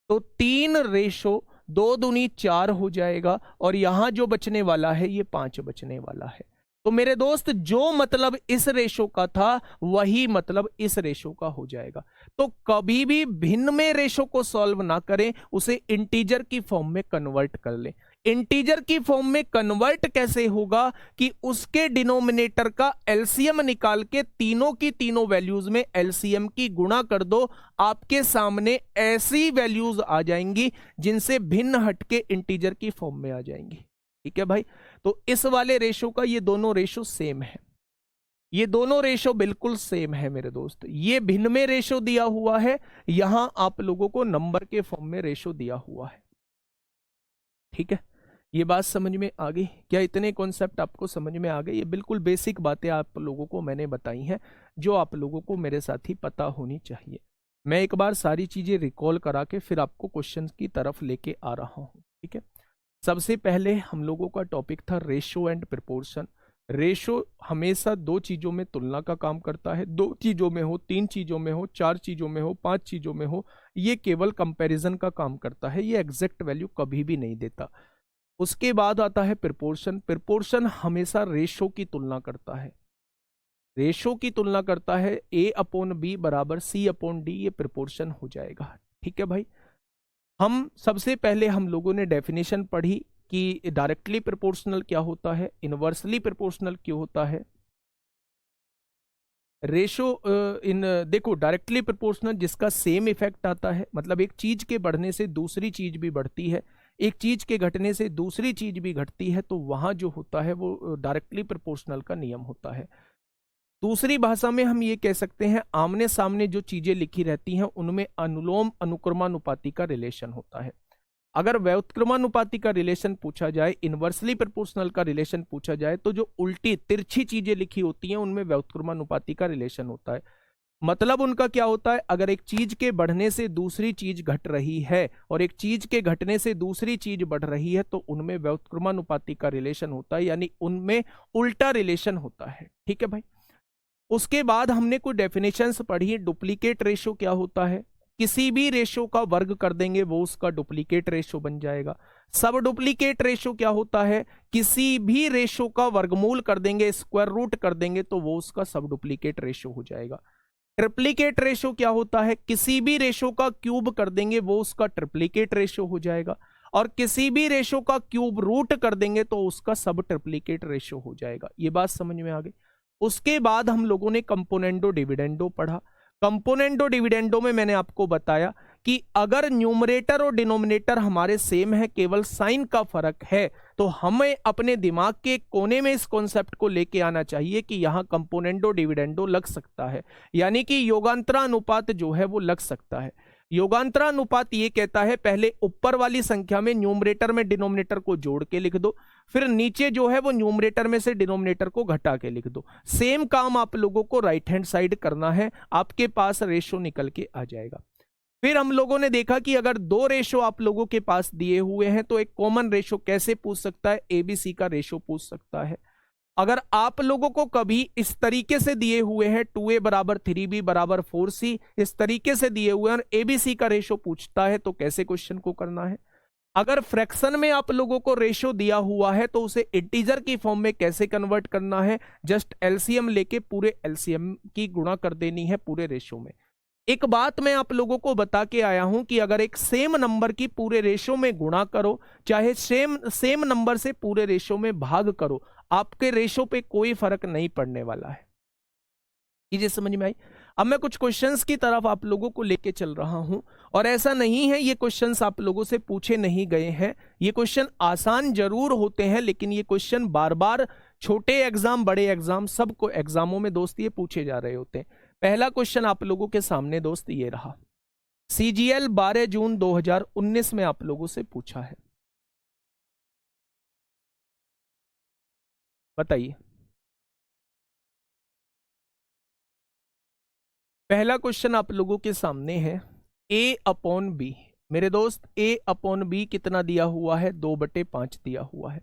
तो 3 रेशो 2 दूनी 4 हो जाएगा और यहां जो बचने वाला है ये 5 बचने वाला है। तो मेरे दोस्त जो मतलब इस रेशो का था वही मतलब इस रेशो का हो जाएगा। तो कभी भी भिन्न में रेशो को सॉल्व ना करें, उसे इंटीजर की फॉर्म में कन्वर्ट कर लें। इंटीजर की फॉर्म में कन्वर्ट कैसे होगा कि उसके डिनोमिनेटर का एलसीएम निकाल के तीनों की तीनों वैल्यूज में एलसीएम की गुणा कर दो, आपके सामने ऐसी वैल्यूज आ जाएंगी जिनसे भिन्न हटके इंटीजर की फॉर्म में आ जाएंगी। ठीक है भाई, तो इस वाले रेशो का ये दोनों रेशो सेम है, ये दोनों रेशो बिल्कुल सेम है मेरे दोस्त। ये भिन्न में रेशो दिया हुआ है, यहां आप लोगों को नंबर के फॉर्म में रेशो दिया हुआ है। ठीक है, ये बात समझ में आ गई क्या? इतने कॉन्सेप्ट आपको समझ में आ गए? ये बिल्कुल बेसिक बातें आप लोगों को मैंने बताई हैं जो आप लोगों को मेरे साथ ही पता होनी चाहिए। मैं एक बार सारी चीजें रिकॉल करा के फिर आपको क्वेश्चन की तरफ लेके आ रहा हूं। ठीक है, सबसे पहले हम लोगों का टॉपिक था रेशो एंड प्रोपोर्शन। रेशो हमेशा 2 चीजों में तुलना का काम करता है, 2 चीजों में हो, 3 चीजों में हो, 4 चीजों में हो, 5 चीजों में हो, ये केवल कंपैरिजन का काम करता है, ये एग्जैक्ट वैल्यू कभी भी नहीं देता। उसके बाद आता है प्रोपोर्शन। प्रोपोर्शन हमेशा रेशो की तुलना करता है, रेशो की तुलना करता है। A/B बराबर C/D, ये प्रोपोर्शन हो जाएगा। ठीक है भाई, हम सबसे पहले हम लोगों ने डेफिनेशन पढ़ी कि डायरेक्टली प्रोपोर्शनल क्या होता है, इनवर्सली प्रोपोर्शनल क्यों होता है। रेशो देखो, डायरेक्टली प्रोपोर्शनल जिसका सेम इफेक्ट आता है, मतलब एक चीज के बढ़ने से दूसरी चीज भी बढ़ती है, एक चीज के घटने से दूसरी चीज भी घटती है, तो वहां जो होता है वो डायरेक्टली प्रोपोर्शनल का नियम होता है। दूसरी भाषा में हम ये कह सकते हैं आमने सामने जो चीजें लिखी रहती हैं उनमें अनुलोम अनुक्रमानुपाती का रिलेशन होता है। अगर व्युत्क्रमानुपाती का रिलेशन पूछा जाए, इनवर्सली प्रोपोर्शनल का रिलेशन पूछा जाए, तो जो उल्टी तिरछी चीजें लिखी होती हैं उनमें व्युत्क्रमानुपाती का रिलेशन होता है। मतलब उनका क्या होता है, अगर एक चीज के बढ़ने से दूसरी चीज घट रही है और एक चीज के घटने से दूसरी चीज बढ़ रही है तो उनमें व्युत्क्रमानुपाती का रिलेशन होता है, यानी उनमें उल्टा रिलेशन होता है। ठीक है भाई, उसके बाद हमने कुछ डेफिनेशंस पढ़ी। डुप्लीकेट रेशो क्या होता है, किसी भी रेशो का वर्ग कर देंगे वो उसका डुप्लीकेट रेशो बन जाएगा। सब डुप्लीकेट रेशो क्या होता है, किसी भी रेशो का वर्गमूल कर देंगे, स्क्वायर रूट कर देंगे तो वो उसका सब डुप्लीकेट रेशो हो जाएगा। ट्रिप्लीकेट रेशो क्या होता है, किसी भी रेशो का क्यूब कर देंगे वो उसका ट्रिप्लीकेट रेशो हो जाएगा, और किसी भी रेशो का क्यूब रूट कर देंगे तो उसका सब ट्रिप्लीकेट रेशो हो जाएगा। ये बात समझ में आ गई। उसके बाद हम लोगों ने कंपोनेंडो डिविडेंडो पढ़ा। कंपोनेंडो डिविडेंडो में मैंने आपको बताया कि अगर न्यूमरेटर और डिनोमिनेटर हमारे सेम है, केवल साइन का फर्क है, तो हमें अपने दिमाग के कोने में इस कॉन्सेप्ट को लेके आना चाहिए कि यहां कंपोनेंडो डिविडेंडो लग सकता है, यानी कि योगांतरा अनुपात जो है वो लग सकता है। योगांतरा अनुपात ये कहता है पहले ऊपर वाली संख्या में न्यूमरेटर में डिनोमिनेटर को जोड़ के लिख दो, फिर नीचे जो है वो न्यूमरेटर में से डिनोमिनेटर को घटा के लिख दो। सेम काम आप लोगों को राइट हैंड साइड करना है, आपके पास रेशो निकल के आ जाएगा। फिर हम लोगों ने देखा कि अगर 2 रेशो आप लोगों के पास दिए हुए हैं तो एक कॉमन रेशो कैसे पूछ सकता है, ABC का रेशो पूछ सकता है। अगर आप लोगों को कभी इस तरीके से दिए हुए हैं 2A बराबर 3B बराबर 4C, इस तरीके से दिए हुए हैं और ABC का रेशो पूछता है तो कैसे क्वेश्चन को करना है। अगर फ्रैक्शन में आप लोगों को रेशो दिया हुआ है तो उसे इंटीजर की फॉर्म में कैसे कन्वर्ट करना है, जस्ट एलसीएम लेके पूरे एलसीएम की गुणा कर देनी है पूरे रेशो में। एक बात मैं आप लोगों को बता के आया हूं कि अगर एक सेम नंबर की पूरे रेशो में गुणा करो, चाहे सेम नंबर से पूरे रेशो में भाग करो, आपके रेशो पे कोई फर्क नहीं पड़ने वाला है। चीजें समझ में आई? अब मैं कुछ क्वेश्चंस की तरफ आप लोगों को लेके चल रहा हूं, और ऐसा नहीं है ये क्वेश्चंस आप लोगों से पूछे नहीं गए हैं। ये क्वेश्चन आसान जरूर होते हैं, लेकिन ये क्वेश्चन बार बार छोटे एग्जाम बड़े एग्जाम सबको एग्जामों में दोस्त ये पूछे जा रहे होते हैं। पहला क्वेश्चन आप लोगों के सामने दोस्त ये रहा, सीजीएल 12 जून 2019 में आप लोगों से पूछा है, बताइए। पहला क्वेश्चन आप लोगों के सामने है, a अपॉन बी। मेरे दोस्त a अपॉन बी कितना दिया हुआ है, 2/5 दिया हुआ है।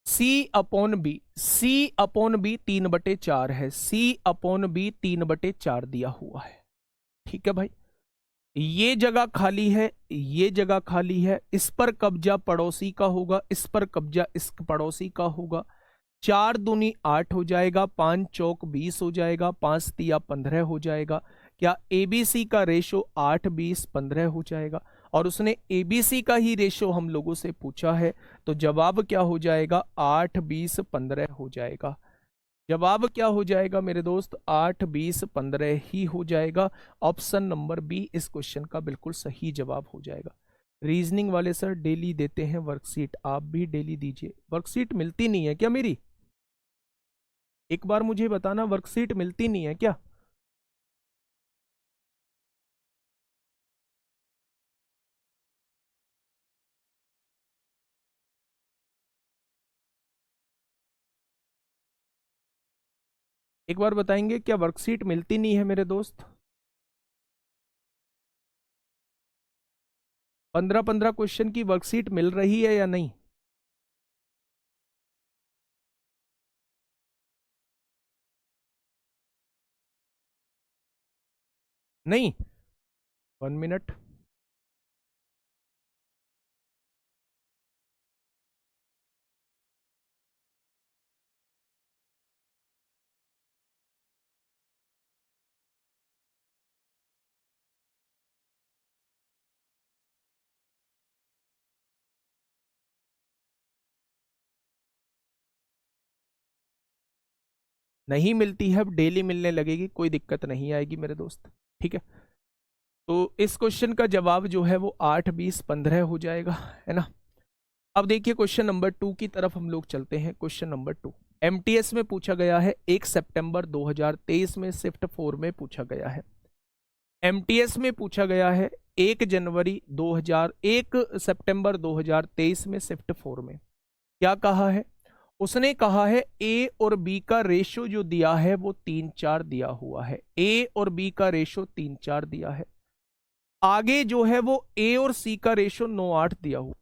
c अपॉन बी, c अपॉन बी 3/4 है, c अपॉन बी 3/4 दिया हुआ है। ठीक है भाई, ये जगह खाली है, ये जगह खाली है, इस पर कब्जा पड़ोसी का होगा, इस पर कब्जा इस पड़ोसी का होगा। 4 दूनी 8 हो जाएगा, 5 चौक 20 हो जाएगा, 5 तिया 15 हो जाएगा। क्या एबीसी का रेशो 8 20 15 हो जाएगा? और उसने एबीसी का ही रेशो हम लोगों से पूछा है, तो जवाब क्या हो जाएगा, 8 20 15 हो जाएगा। जवाब क्या हो जाएगा मेरे दोस्त, 8 20 15 ही हो जाएगा। ऑप्शन नंबर बी इस क्वेश्चन का बिल्कुल सही जवाब हो जाएगा। रीजनिंग वाले सर डेली देते हैं वर्कशीट, आप भी डेली दीजिए। वर्कशीट मिलती नहीं है क्या मेरी? एक बार मुझे बताना, वर्कशीट मिलती नहीं है क्या? एक बार बताएंगे क्या वर्कशीट मिलती नहीं है मेरे दोस्त? 15-15 क्वेश्चन की वर्कशीट मिल रही है या नहीं? नहीं, 1 मिनट। नहीं मिलती है, अब डेली मिलने लगेगी, कोई दिक्कत नहीं आएगी मेरे दोस्त। ठीक है, तो इस क्वेश्चन का जवाब जो है वो 8 20 15 हो जाएगा, है ना। अब देखिए क्वेश्चन नंबर 2 की तरफ हम लोग चलते हैं। क्वेश्चन नंबर 2 एमटीएस में पूछा गया है, 1 सितंबर 2023 में शिफ्ट 4 में पूछा गया है। एमटीएस में पूछा गया है 1 जनवरी 1 सितंबर 2023 में शिफ्ट 4 में। क्या कहा है? उसने कहा है ए और बी का रेशो जो दिया है वो 3-4 दिया हुआ है। ए और बी का रेशो 3-4 दिया है। आगे जो है वो ए और सी का रेशो 9-8 दिया हुआ।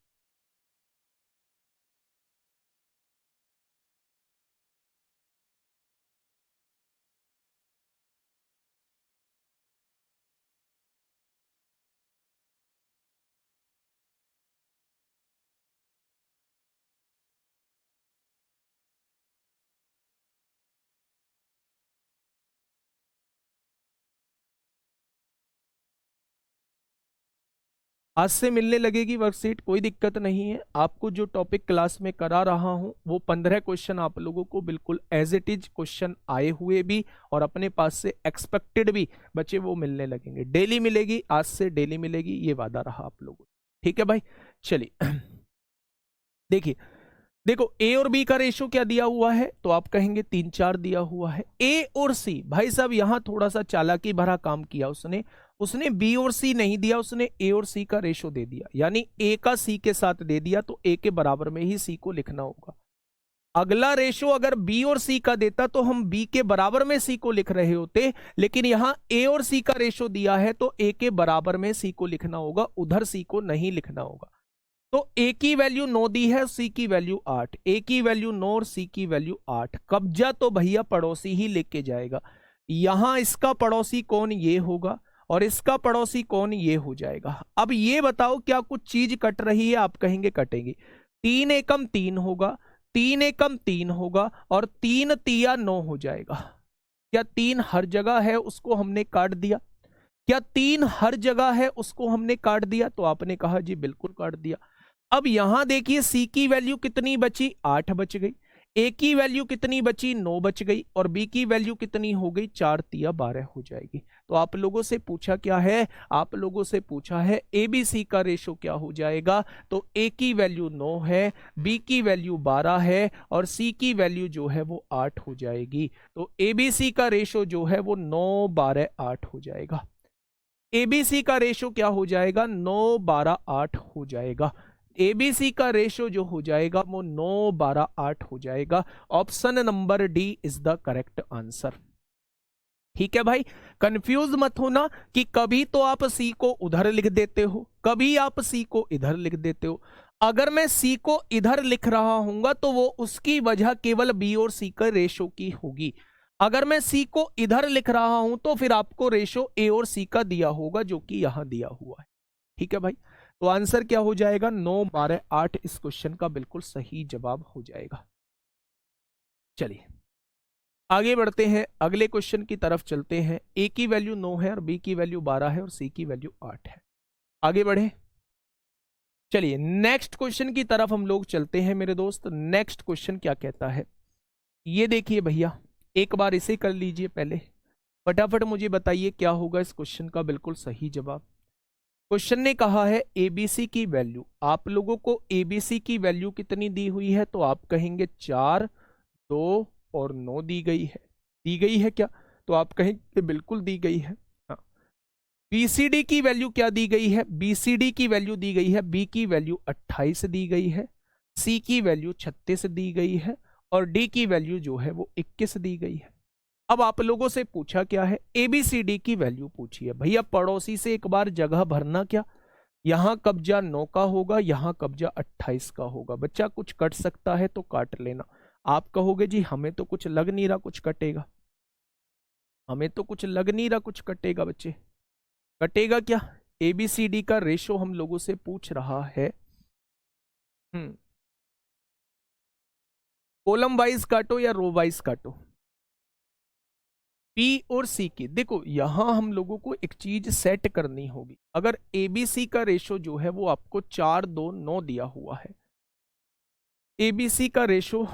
आज से मिलने लगेगी वर्कशीट, कोई दिक्कत नहीं है। आपको जो टॉपिक क्लास में करा रहा हूं वो 15 क्वेश्चन आप लोगों को बिल्कुल एज इट इज क्वेश्चन आए हुए भी और अपने पास से एक्सपेक्टेड भी बच्चे वो मिलने लगेंगे। डेली मिलेगी, आज से डेली मिलेगी, ये वादा रहा आप लोगों। ठीक है भाई, चलिए देखिए, देखो ए और बी का रेशो क्या दिया हुआ है, तो आप कहेंगे 3-4 दिया हुआ है। ए और सी, भाई साहब यहां थोड़ा सा चालाकी भरा काम किया उसने। उसने बी और सी नहीं दिया, उसने ए और सी का रेशो दे दिया, यानी ए का सी के साथ दे दिया, तो ए के बराबर में ही सी को लिखना होगा। अगला रेशो अगर बी और सी का देता तो हम बी के बराबर में सी को लिख रहे होते, लेकिन यहां ए और सी का रेशो दिया है तो ए के बराबर में सी को लिखना होगा, उधर सी को नहीं लिखना होगा। तो ए की वैल्यू 9 दी है, सी की वैल्यू 8, ए की वैल्यू 9 और सी की वैल्यू 8। कब्जा तो भैया पड़ोसी ही लेके जाएगा। यहां इसका पड़ोसी कौन, ये होगा, और इसका पड़ोसी कौन, ये हो जाएगा। अब ये बताओ क्या कुछ चीज कट रही है, आप कहेंगे कटेगी। 3 एकम 3 होगा, 3 एकम 3 होगा, और 3 तिया 9 हो जाएगा। क्या 3 हर जगह है उसको हमने काट दिया? क्या 3 हर जगह है उसको हमने काट दिया? तो आपने कहा जी बिल्कुल काट दिया। अब यहां देखिए सी की वैल्यू कितनी बची, 8 बच गई। ए की वैल्यू कितनी बची, 9 बच गई। और बी की वैल्यू कितनी हो गई, 4 तिया 12 हो जाएगी। तो आप लोगों से पूछा क्या है, आप लोगों से पूछा है ए बी सी का रेशो क्या हो जाएगा। तो ए की वैल्यू 9 है, बी की वैल्यू 12 है, और सी की वैल्यू जो है वो 8 हो जाएगी। तो ए बी सी का रेशो जो है वो 9 12 8 हो जाएगा। एबीसी का रेशो क्या हो जाएगा, 9 12 8 हो जाएगा। एबीसी का रेशो जो हो जाएगा वो 9 12 8 हो जाएगा। Option number D is the correct answer. ठीक है भाई, कंफ्यूज मत होना कि कभी तो आप सी को उधर लिख देते हो, कभी आप सी को इधर लिख देते हो। अगर मैं सी को इधर लिख रहा हूंगा तो वो उसकी वजह केवल बी और सी का रेशो की होगी। अगर मैं सी को इधर लिख रहा हूं तो फिर आपको रेशो ए और सी का दिया होगा जो कि यहां दिया हुआ है। ठीक है भाई, तो आंसर क्या हो जाएगा, 9 12 8 इस क्वेश्चन का बिल्कुल सही जवाब हो जाएगा। चलिए आगे बढ़ते हैं, अगले क्वेश्चन की तरफ चलते हैं। ए की वैल्यू 9 है और बी की वैल्यू 12 है और सी की वैल्यू 8 है। आगे बढ़े, चलिए नेक्स्ट क्वेश्चन की तरफ हम लोग चलते हैं मेरे दोस्त। नेक्स्ट क्वेश्चन क्या कहता है, ये देखिए भैया, एक बार इसे कर लीजिए पहले, फटाफट मुझे बताइए क्या होगा इस क्वेश्चन का बिल्कुल सही जवाब। क्वेश्चन ने कहा है एबीसी की वैल्यू, आप लोगों को एबीसी की वैल्यू कितनी दी हुई है, तो आप कहेंगे 4 2 और 9 दी गई है। दी गई है क्या, तो आप कहेंगे बिल्कुल दी गई है। हाँ, बीसीडी की वैल्यू क्या दी गई है, बीसीडी की वैल्यू दी गई है, बी की वैल्यू 28 दी गई है, सी की वैल्यू 36 दी गई है, और डी की वैल्यू जो है वो 21 दी गई है। अब आप लोगों से पूछा क्या है, एबीसीडी की वैल्यू पूछी है। भैया पड़ोसी से एक बार जगह भरना, क्या यहां कब्जा 9 का होगा, यहां कब्जा 28 का होगा। बच्चा कुछ कट सकता है तो काट लेना। आप कहोगे जी हमें तो कुछ लग नहीं रहा कुछ कटेगा, हमें तो कुछ लग नहीं रहा कुछ कटेगा। बच्चे कटेगा क्या, एबीसीडी का रेशो हम लोगों से पूछ रहा है। कॉलम वाइज काटो या रो वाइज काटो, पी और सी की। देखो यहां हम लोगों को एक चीज सेट करनी होगी। अगर एबीसी का रेशो जो है वो आपको 4 2 9 दिया हुआ है, एबीसी का रेशो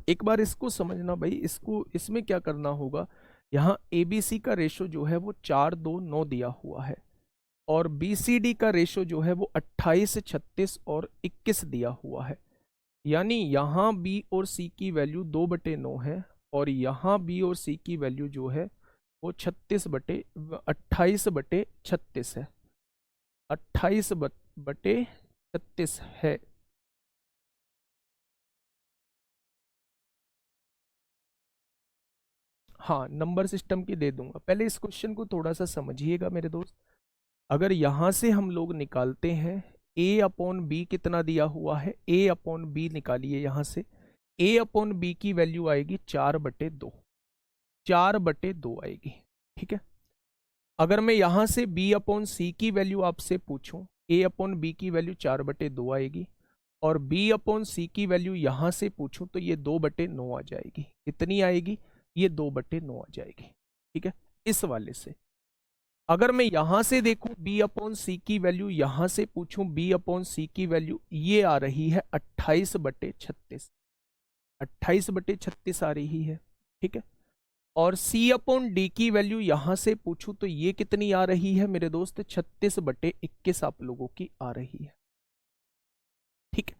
एक बार इसको समझना भाई, इसको इसमें क्या करना होगा, यहाँ एबीसी का रेशो जो है वो 4 2 9 दिया हुआ है, और बीसीडी का रेशो जो है वो 28 36 और 21 दिया हुआ है। यानी यहाँ बी और सी की वैल्यू 2/9 है, और यहाँ बी और सी की वैल्यू जो है वो 28/36 है, 28/36 है। हाँ नंबर सिस्टम की दे दूंगा, पहले इस क्वेश्चन को थोड़ा सा समझिएगा मेरे दोस्त। अगर यहां से हम लोग निकालते हैं a अपॉन बी, कितना दिया हुआ है, a अपॉन बी निकालिए यहां से। a अपॉन बी की वैल्यू आएगी 4/2, 4/2 आएगी। ठीक है, अगर मैं यहां से b अपॉन सी की वैल्यू आपसे पूछूं, a अपॉन बी की वैल्यू 4/2 आएगी, और b अपॉन सी की वैल्यू यहां से पूछूं तो ये 2/9 आ जाएगी। कितनी आएगी, ये 2/9 आ जाएगी। ठीक है, इस वाले से अगर मैं यहां से देखूं b अपॉन सी की वैल्यू, यहां से पूछूं b अपॉन सी की वैल्यू, ये आ रही है 28/36, 28/36 आ रही है। ठीक है, और c अपॉन डी की वैल्यू यहां से पूछूं तो ये कितनी आ रही है मेरे दोस्त, 36/21 आप लोगों की आ रही है। ठीक है,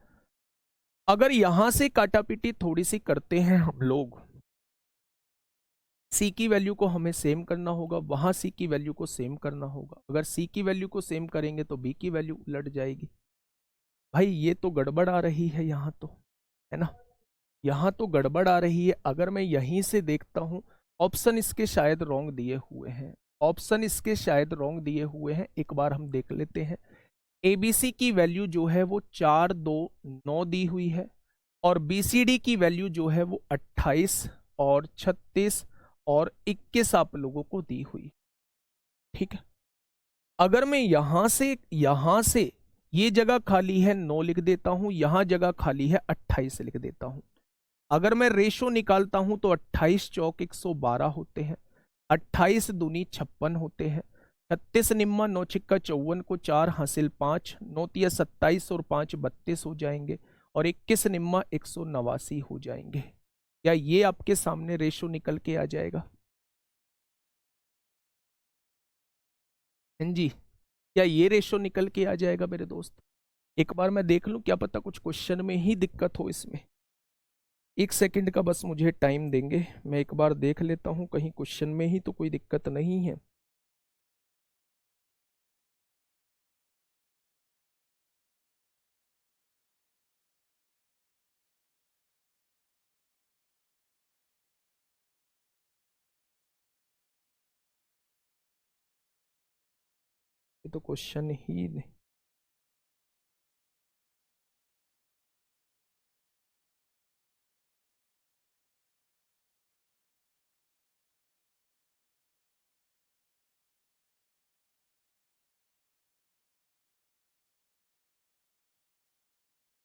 अगर यहां से काटापीटी थोड़ी सी करते हैं हम लोग, सी की वैल्यू को हमें सेम करना होगा, वहां सी की वैल्यू को सेम करना होगा। अगर सी की वैल्यू को सेम करेंगे तो बी की वैल्यू उलट जाएगी। भाई ये तो गड़बड़ आ रही है यहाँ तो, है ना, यहाँ तो गड़बड़ आ रही है। अगर मैं यहीं से देखता हूं, ऑप्शन इसके शायद रॉन्ग दिए हुए हैं। ऑप्शन इसके शायद रॉन्ग दिए हुए हैं, एक बार हम देख लेते हैं। एबीसी की वैल्यू जो है वो 4, 2, 9 दी हुई है, और बीसीडी की वैल्यू जो है वो 28 और 36 और 21 आप लोगों को दी हुई। ठीक है, अगर मैं यहां से ये जगह खाली है 9 लिख देता हूं, यहां जगह खाली है 28 लिख देता हूं। अगर मैं रेशो निकालता हूं तो 28 चौक 112 होते हैं, 28 दूनी 56 होते हैं, 36 निम्मा 9 छिक्का 54 को 4 हासिल 5, 9 तिया 27 और 5 32 हो जाएंगे, और 21 निम्मा 189 हो जाएंगे। क्या ये आपके सामने रेशो निकल के आ जाएगा? हाँ जी, क्या ये रेशो निकल के आ जाएगा मेरे दोस्त? एक बार मैं देख लूं, क्या पता कुछ क्वेश्चन में ही दिक्कत हो इसमें। एक सेकंड का बस मुझे टाइम देंगे, मैं एक बार देख लेता हूं कहीं क्वेश्चन में ही तो कोई दिक्कत नहीं है। ये तो क्वेश्चन ही नहीं।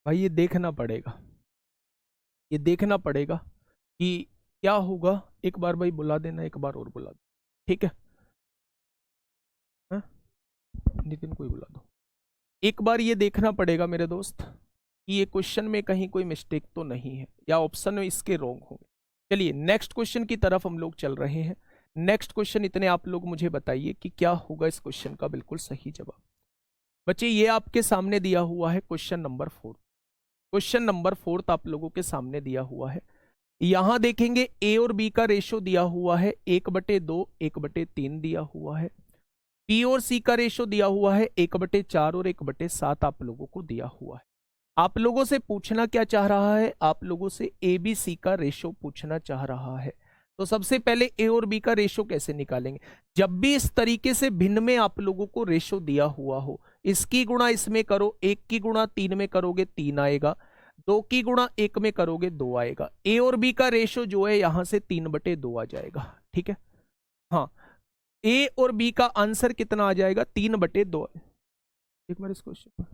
भाई ये देखना पड़ेगा, ये देखना पड़ेगा कि क्या होगा। एक बार भाई बुला देना, एक बार और बुला दो, ठीक है? हाँ? नितिन को ही बुला दो। एक बार ये देखना पड़ेगा मेरे दोस्त कि ये क्वेश्चन में कहीं कोई मिस्टेक तो नहीं है, या ऑप्शन में इसके रॉन्ग होंगे। चलिए नेक्स्ट क्वेश्चन की तरफ हम लोग चल रहे हैं। नेक्स्ट क्वेश्चन इतने आप लोग मुझे बताइए कि क्या होगा इस क्वेश्चन का बिल्कुल सही जवाब। बच्चे ये आपके सामने दिया हुआ है क्वेश्चन नंबर 4। क्वेश्चन नंबर 4 आप लोगों के सामने दिया हुआ है। यहां देखेंगे ए और बी का रेशो दिया हुआ है 1/2, 1/3 दिया हुआ है। पी और सी का रेशो दिया हुआ है 1/4 और 1/7 आप लोगों को दिया हुआ है। आप लोगों से पूछना क्या चाह रहा है? आप लोगों से ए बी सी का रेशो पूछना चाह रहा है। तो सबसे पहले ए और बी का रेशो कैसे निकालेंगे? जब भी इस तरीके से भिन्न में आप लोगों को रेशो दिया हुआ हो, इसकी गुणा इसमें करो, 1 की गुणा 3 में करोगे 3 आएगा, 2 की गुणा 1 में करोगे 2 आएगा। ए और बी का रेशो जो है यहां से 3/2 आ जाएगा। ठीक है, हाँ, ए और बी का आंसर कितना आ जाएगा? 3/2। एक बार इस क्वेश्चन,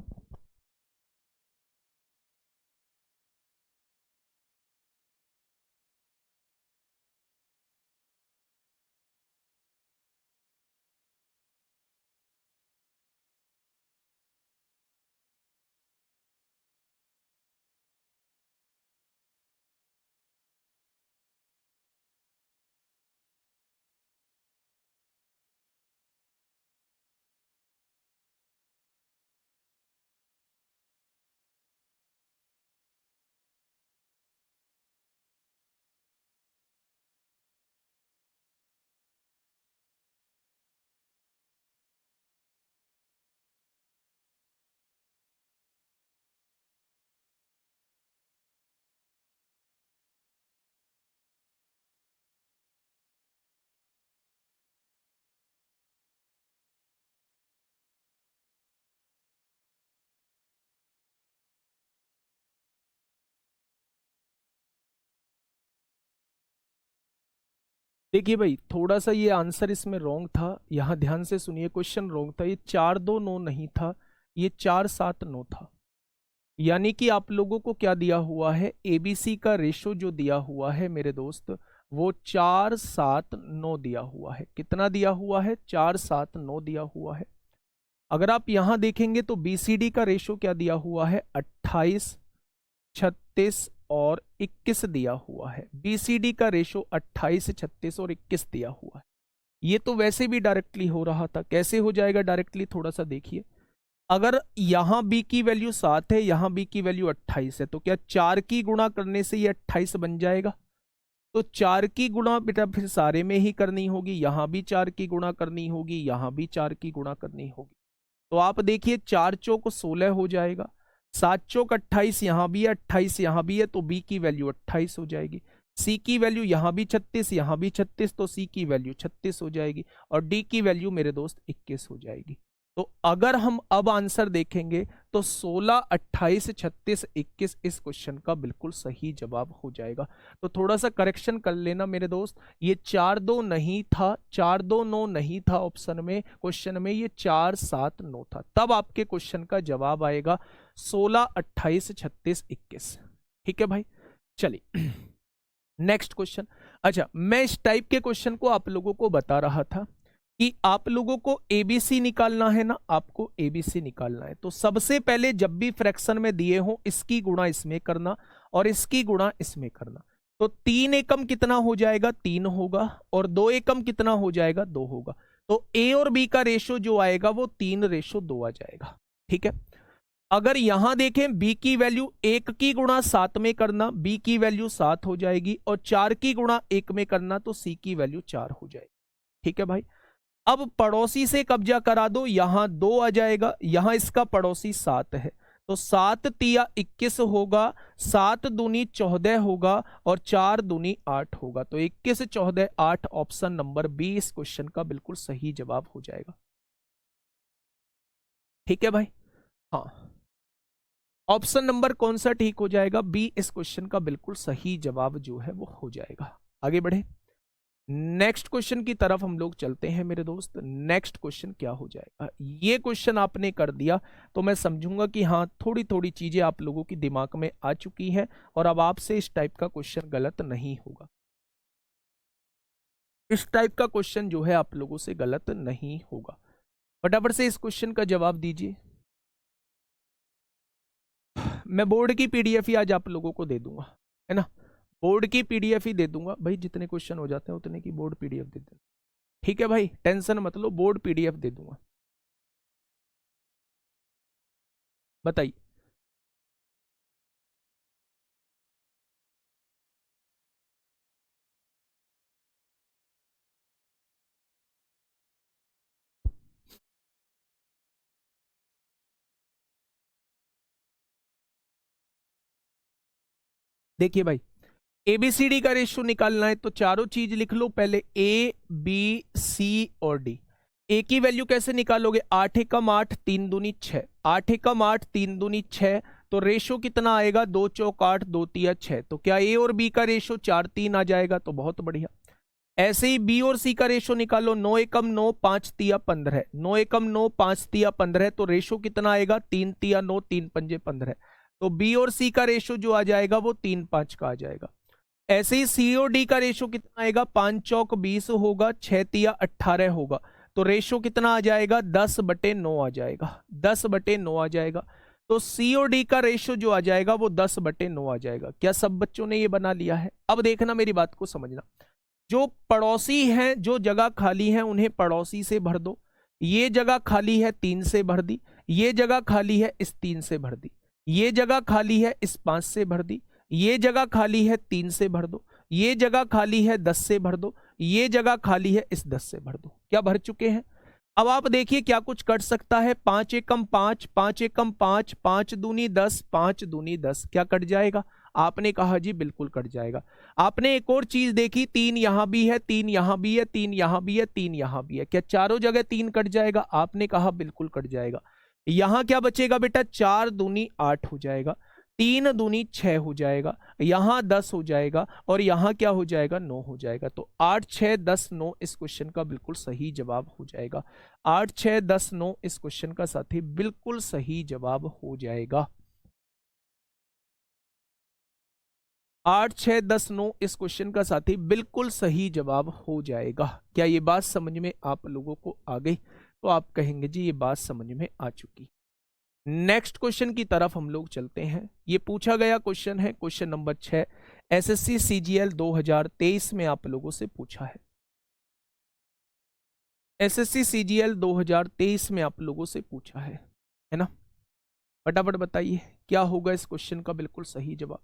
देखिए भाई थोड़ा सा ये आंसर इसमें रॉन्ग था, यहां ध्यान से सुनिए, क्वेश्चन रॉन्ग था। ये 4, 2, 9 नहीं था, ये 4, 7, 9 था। यानी कि आप लोगों को क्या दिया हुआ है? एबीसी का रेशो जो दिया हुआ है मेरे दोस्त, वो 4, 7, 9 दिया हुआ है। कितना दिया हुआ है? 4, 7, 9 दिया हुआ है। अगर आप यहां देखेंगे तो बीसीडी का रेशो क्या दिया हुआ है? 28, 36 और 21 दिया हुआ है। बीसीडी का रेशो 28, 36 और 21 दिया हुआ है। ये तो वैसे भी डायरेक्टली हो रहा था, कैसे हो जाएगा डायरेक्टली? थोड़ा सा देखिए, अगर यहां बी की वैल्यू 7 है, यहां बी की वैल्यू 28 है, तो क्या 4 की गुणा करने से ये 28 बन जाएगा? तो 4 की गुणा बेटा फिर सारे में ही करनी होगी, यहां भी 4 की गुणा करनी होगी, यहां भी 4 की गुणा करनी होगी। तो आप देखिए 4 चौक 16 हो जाएगा, 7 चौक 28, यहां भी है 28, यहां भी है, तो बी की वैल्यू 28 हो जाएगी। सी की वैल्यू यहाँ भी 36, यहाँ भी 36, तो सी की वैल्यू 36 हो जाएगी और डी की वैल्यू मेरे दोस्त 21 हो जाएगी। तो अगर हम अब आंसर देखेंगे तो 16, 28, 36, 21 इस क्वेश्चन का बिल्कुल सही जवाब हो जाएगा। तो थोड़ा सा करेक्शन कर लेना मेरे दोस्त, ये 4 2 नहीं था, 4 2 9 नहीं था ऑप्शन में, क्वेश्चन में ये 4 7 9 था। तब आपके क्वेश्चन का जवाब आएगा 16, 28, 36, 21। ठीक है भाई, चलिए नेक्स्ट क्वेश्चन। अच्छा, मैं इस टाइप के क्वेश्चन को आप लोगों को बता रहा था कि आप लोगों को एबीसी निकालना है ना, आपको एबीसी निकालना है। तो सबसे पहले जब भी फ्रैक्शन में दिए हो, इसकी गुणा इसमें करना और इसकी गुणा इसमें करना। तो 3 एकम कितना हो जाएगा, 3 होगा, और 2 एकम कितना हो जाएगा, 2 होगा। तो ए और बी का रेशो जो आएगा वो 3:2 आ जाएगा। ठीक है, अगर यहां देखें b की वैल्यू 1 की गुणा 7 में करना, b की वैल्यू 7 हो जाएगी, और 4 की गुणा 1 में करना तो c की वैल्यू 4 हो जाएगी। ठीक है भाई, अब पड़ोसी से कब्जा करा दो, यहां 2 आ जाएगा, यहां इसका पड़ोसी 7 है, तो 7 तिया 21 होगा, 7 दूनी 14 होगा, और 4 दूनी 8 होगा। तो 21, 14, 8 ऑप्शन नंबर बी इस क्वेश्चन का बिल्कुल सही जवाब हो जाएगा। ठीक है भाई, हाँ, ऑप्शन नंबर कौन सा ठीक हो जाएगा, बी इस क्वेश्चन का बिल्कुल सही जवाब जो है वो हो जाएगा। आगे बढ़े, नेक्स्ट क्वेश्चन की तरफ हम लोग चलते हैं मेरे दोस्त। नेक्स्ट क्वेश्चन क्या हो जाएगा, ये क्वेश्चन आपने कर दिया तो मैं समझूंगा कि हाँ थोड़ी थोड़ी चीजें आप लोगों की दिमाग में आ चुकी हैं और अब आपसे इस टाइप का क्वेश्चन गलत नहीं होगा। इस टाइप का क्वेश्चन जो है आप लोगों से गलत नहीं होगा। फटाफट से इस क्वेश्चन का जवाब दीजिए। मैं बोर्ड की पीडीएफ ही आज आप लोगों को दे दूंगा, है ना, बोर्ड की पीडीएफ ही दे दूंगा भाई, जितने क्वेश्चन हो जाते हैं उतने की बोर्ड पीडीएफ दे देना। ठीक है भाई, टेंशन मत लो, बोर्ड पीडीएफ दे दूंगा। बताइए। देखिए भाई, एबीसीडी का रेशियो निकालना है तो चारों चीज लिख लो पहले, ए बी सी और डी। ए की वैल्यू कैसे निकालोगे, 8 एकम 8, 3 दूनी 6, 8 एकम 8, 3 दूनी 6, तो रेशो कितना आएगा, 2 चौक 8, 2 तिया 6। तो क्या ए और बी का रेशो 4 3 आ जाएगा, तो बहुत बढ़िया। ऐसे ही बी और सी का रेशो निकालो, 9 एकम 9, 5 तिया 15, 9 एकम 9, 5 तिया 15, तो रेशो कितना आएगा, 3 तिया 9, 3 पंजे 15। तो बी और सी का रेशो जो आ जाएगा वो 3 5 का आ जाएगा। ऐसे ही सी और डी का रेशो कितना आएगा, 5 चौक 20 होगा, 6 तिया 18 होगा, तो रेशो कितना आ जाएगा, 10/9 आ जाएगा, 10/9 आ जाएगा। तो सी और डी का रेशो जो आ जाएगा वो 10/9 आ जाएगा। क्या सब बच्चों ने ये बना लिया है? अब देखना, मेरी बात को समझना, जो पड़ोसी हैं, जो जगह खाली है उन्हें पड़ोसी से भर दो। ये जगह खाली है 3 से भर दी, ये जगह खाली है इस 3 से भर दी, ये जगह खाली है इस 5 से भर दी, ये जगह खाली है 3 से भर दो, ये जगह खाली है 10 से भर दो, ये जगह खाली है इस 10 से भर दो। क्या भर चुके हैं? अब आप देखिए क्या कुछ कट सकता है, 5 एकम 5, 5 एकम 5, 5 दूनी 10, 5 दूनी 10, क्या कट जाएगा? आपने कहा जी बिल्कुल कट जाएगा। आपने एक और चीज देखी, 3 यहां भी है, 3 यहां भी है, 3 यहां भी है, 3 यहां भी है, क्या चारों जगह 3 कट जाएगा? आपने कहा बिल्कुल कट जाएगा। यहां क्या बचेगा बेटा, 4 दूनी 8 हो जाएगा, 3 दूनी 6 हो जाएगा, यहां 10 हो जाएगा, और यहां क्या हो जाएगा, 9 हो जाएगा। तो 8 6 10 9 इस क्वेश्चन का बिल्कुल सही जवाब हो जाएगा। 8 6 10 9 इस क्वेश्चन का साथी बिल्कुल सही जवाब हो जाएगा। 8 6 10 9 इस क्वेश्चन का साथी बिल्कुल सही जवाब हो जाएगा। क्या ये बात समझ में आप लोगों को आ गई? तो आप कहेंगे जी ये बात समझ में आ चुकी। नेक्स्ट क्वेश्चन की तरफ हम लोग चलते हैं। ये पूछा गया क्वेश्चन है, क्वेश्चन नंबर 6, एसएससी सीजीएल 2023 में आप लोगों से पूछा है। एसएससी सीजीएल 2023 में आप लोगों से पूछा है ना? फटाफट बताइए क्या होगा इस क्वेश्चन का बिल्कुल सही जवाब।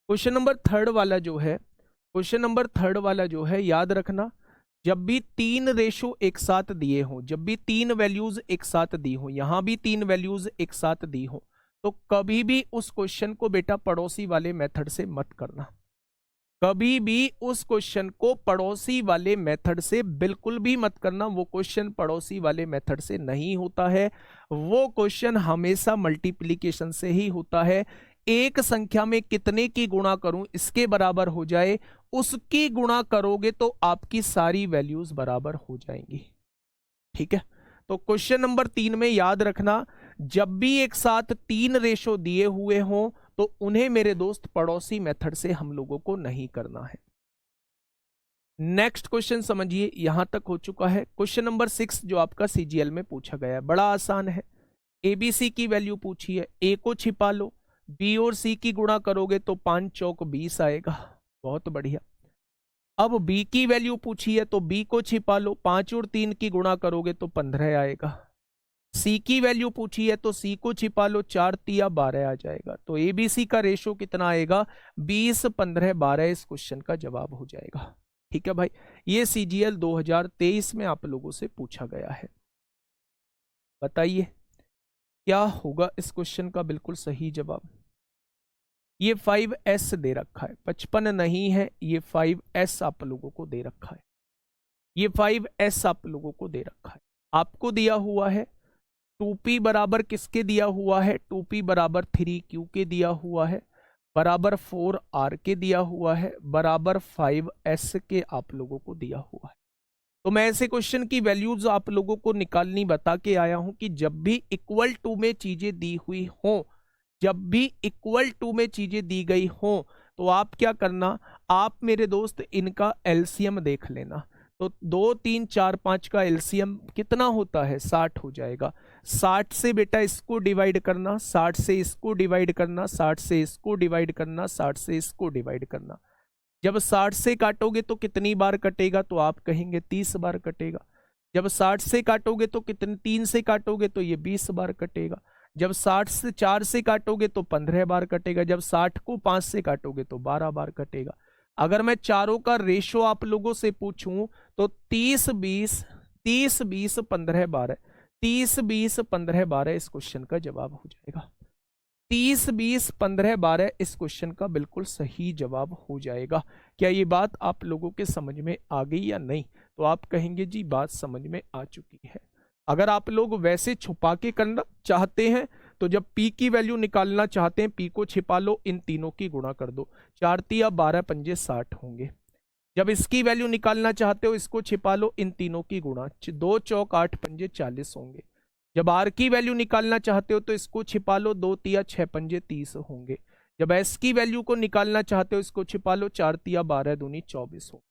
क्वेश्चन नंबर 3 वाला जो है, क्वेश्चन नंबर 3 वाला जो है, याद रखना, जब भी 3 रेशो एक साथ दिए हों, जब भी 3 वैल्यूज एक साथ दी हो, यहां भी 3 वैल्यूज एक साथ दी हो, तो कभी भी उस क्वेश्चन को बेटा पड़ोसी वाले मेथड से मत करना, कभी भी उस क्वेश्चन को पड़ोसी वाले मेथड से बिल्कुल भी मत करना। वो क्वेश्चन पड़ोसी वाले मेथड से नहीं होता है, वो क्वेश्चन हमेशा मल्टीप्लिकेशन से ही होता है। एक संख्या में कितने की गुणा करूं इसके बराबर हो जाए, उसकी गुणा करोगे तो आपकी सारी वैल्यूज बराबर हो जाएंगी। ठीक है, तो क्वेश्चन नंबर 3 में याद रखना, जब भी एक साथ 3 रेशो दिए हुए हों तो उन्हें मेरे दोस्त पड़ोसी मेथड से हम लोगों को नहीं करना है। नेक्स्ट क्वेश्चन समझिए, यहां तक हो चुका है। क्वेश्चन नंबर 6 जो आपका सीजीएल में पूछा गया है, बड़ा आसान है। एबीसी की वैल्यू पूछी है, ए को छिपा लो, बी और सी की गुणा करोगे तो 5 चौक 20 आएगा। बहुत बढ़िया। अब बी की वैल्यू पूछी है तो बी को छिपा लो, 5 और 3 की गुणा करोगे तो 15 आएगा। सी की वैल्यू पूछी है तो सी को छिपा लो, 4 तिया 12 आ जाएगा। तो एबीसी का रेशो कितना आएगा, 20 15 12 इस क्वेश्चन का जवाब हो जाएगा। ठीक है भाई, ये सीजीएल 2023 में आप लोगों से पूछा गया है। बताइए क्या होगा इस क्वेश्चन का बिल्कुल सही जवाब। ये 5s दे रखा है, 55 नहीं है, ये 5s आप लोगों को दे रखा है। ये 5s आप लोगों को दे रखा है। आपको दिया हुआ है 2p बराबर किसके दिया हुआ है, 2p बराबर 3q के दिया हुआ है, बराबर 4r के दिया हुआ है, बराबर 5s के आप लोगों को दिया हुआ है। तो मैं ऐसे क्वेश्चन की वैल्यूज आप लोगों को निकालनी बता के आया हूं कि जब भी इक्वल टू में चीजें दी हुई हों, जब भी इक्वल टू में चीजें दी गई हों तो आप क्या करना, आप मेरे दोस्त इनका एलसीएम देख लेना। तो 2 3 4 5 का एलसीएम कितना होता है, 60 हो जाएगा। 60 से बेटा इसको डिवाइड करना, 60 से इसको डिवाइड करना, 60 से इसको डिवाइड करना, 60 से इसको डिवाइड करना। जब 60 से काटोगे तो कितनी बार कटेगा, तो आप कहेंगे 30 बार कटेगा। जब 60 से काटोगे तो कितने, 3 से काटोगे तो ये 20 बार कटेगा। जब 60 से 4 से काटोगे तो 15 बार कटेगा। जब 60 को 5 से काटोगे तो 12 बार कटेगा। अगर मैं चारों का रेशो आप लोगों से पूछूं तो 30 20 30 20 15 12, 30 20 15 12 इस क्वेश्चन का जवाब हो जाएगा। 30 20 15 12 इस क्वेश्चन का बिल्कुल सही जवाब हो जाएगा। क्या ये बात आप लोगों के समझ में आ गई या नहीं, तो आप कहेंगे जी बात समझ में आ चुकी है। अगर आप लोग वैसे छुपा के करना चाहते हैं तो जब p की वैल्यू निकालना चाहते हैं, p को छिपा लो, इन तीनों की गुणा कर दो, 4 तिया 12 पंजे 60 होंगे। जब इसकी वैल्यू निकालना चाहते हो, इसको छिपा लो, इन तीनों की गुणा, 2 चौक 8 पंजे 40 होंगे। जब r की वैल्यू निकालना चाहते हो तो इसको छिपा लो, 2 तिया 6 पंजे 30 होंगे। जब s की वैल्यू को निकालना चाहते हो, इसको छिपा लो, 4 तिया 12 दूनी 24 हो।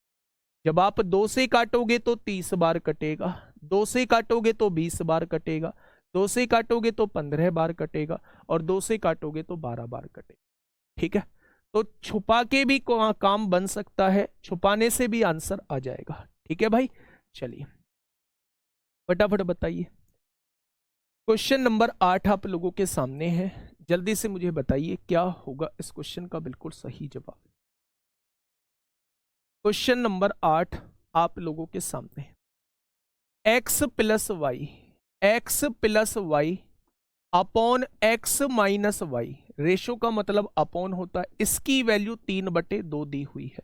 जब आप 2 से काटोगे तो 30 बार कटेगा, 2 से काटोगे तो 20 बार कटेगा, 2 से काटोगे तो 15 बार कटेगा, और 2 से काटोगे तो 12 बार कटेगा। ठीक है, तो छुपा के भी काम बन सकता है, छुपाने से भी आंसर आ जाएगा। ठीक है भाई, चलिए फटाफट बताइए। क्वेश्चन नंबर 8 आप लोगों के सामने है, जल्दी से मुझे बताइए क्या होगा इस क्वेश्चन का बिल्कुल सही जवाब। क्वेश्चन नंबर 8 आप लोगों के सामने, x plus y upon x minus y, ratio का मतलब अपॉन होता है, इसकी वैल्यू 3/2 दी हुई है।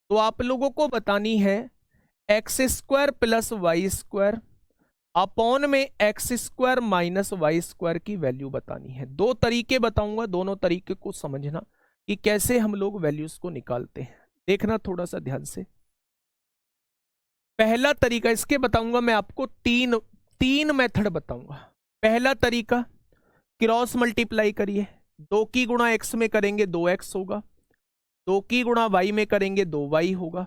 तो आप लोगों को बतानी है x square plus y square upon में x square minus y square की वैल्यू बतानी है। 2 तरीके बताऊंगा, दोनों तरीके को समझना कि कैसे हम लोग वैल्यूज को निकालते हैं। देखना थोड़ा सा ध्यान से। पहला तरीका इसके बताऊंगा मैं आपको, तीन मेथड बताऊंगा। पहला तरीका, क्रॉस मल्टीप्लाई करिए, 2 की गुणा x में करेंगे 2x होगा, 2 की गुणा y में करेंगे 2y होगा,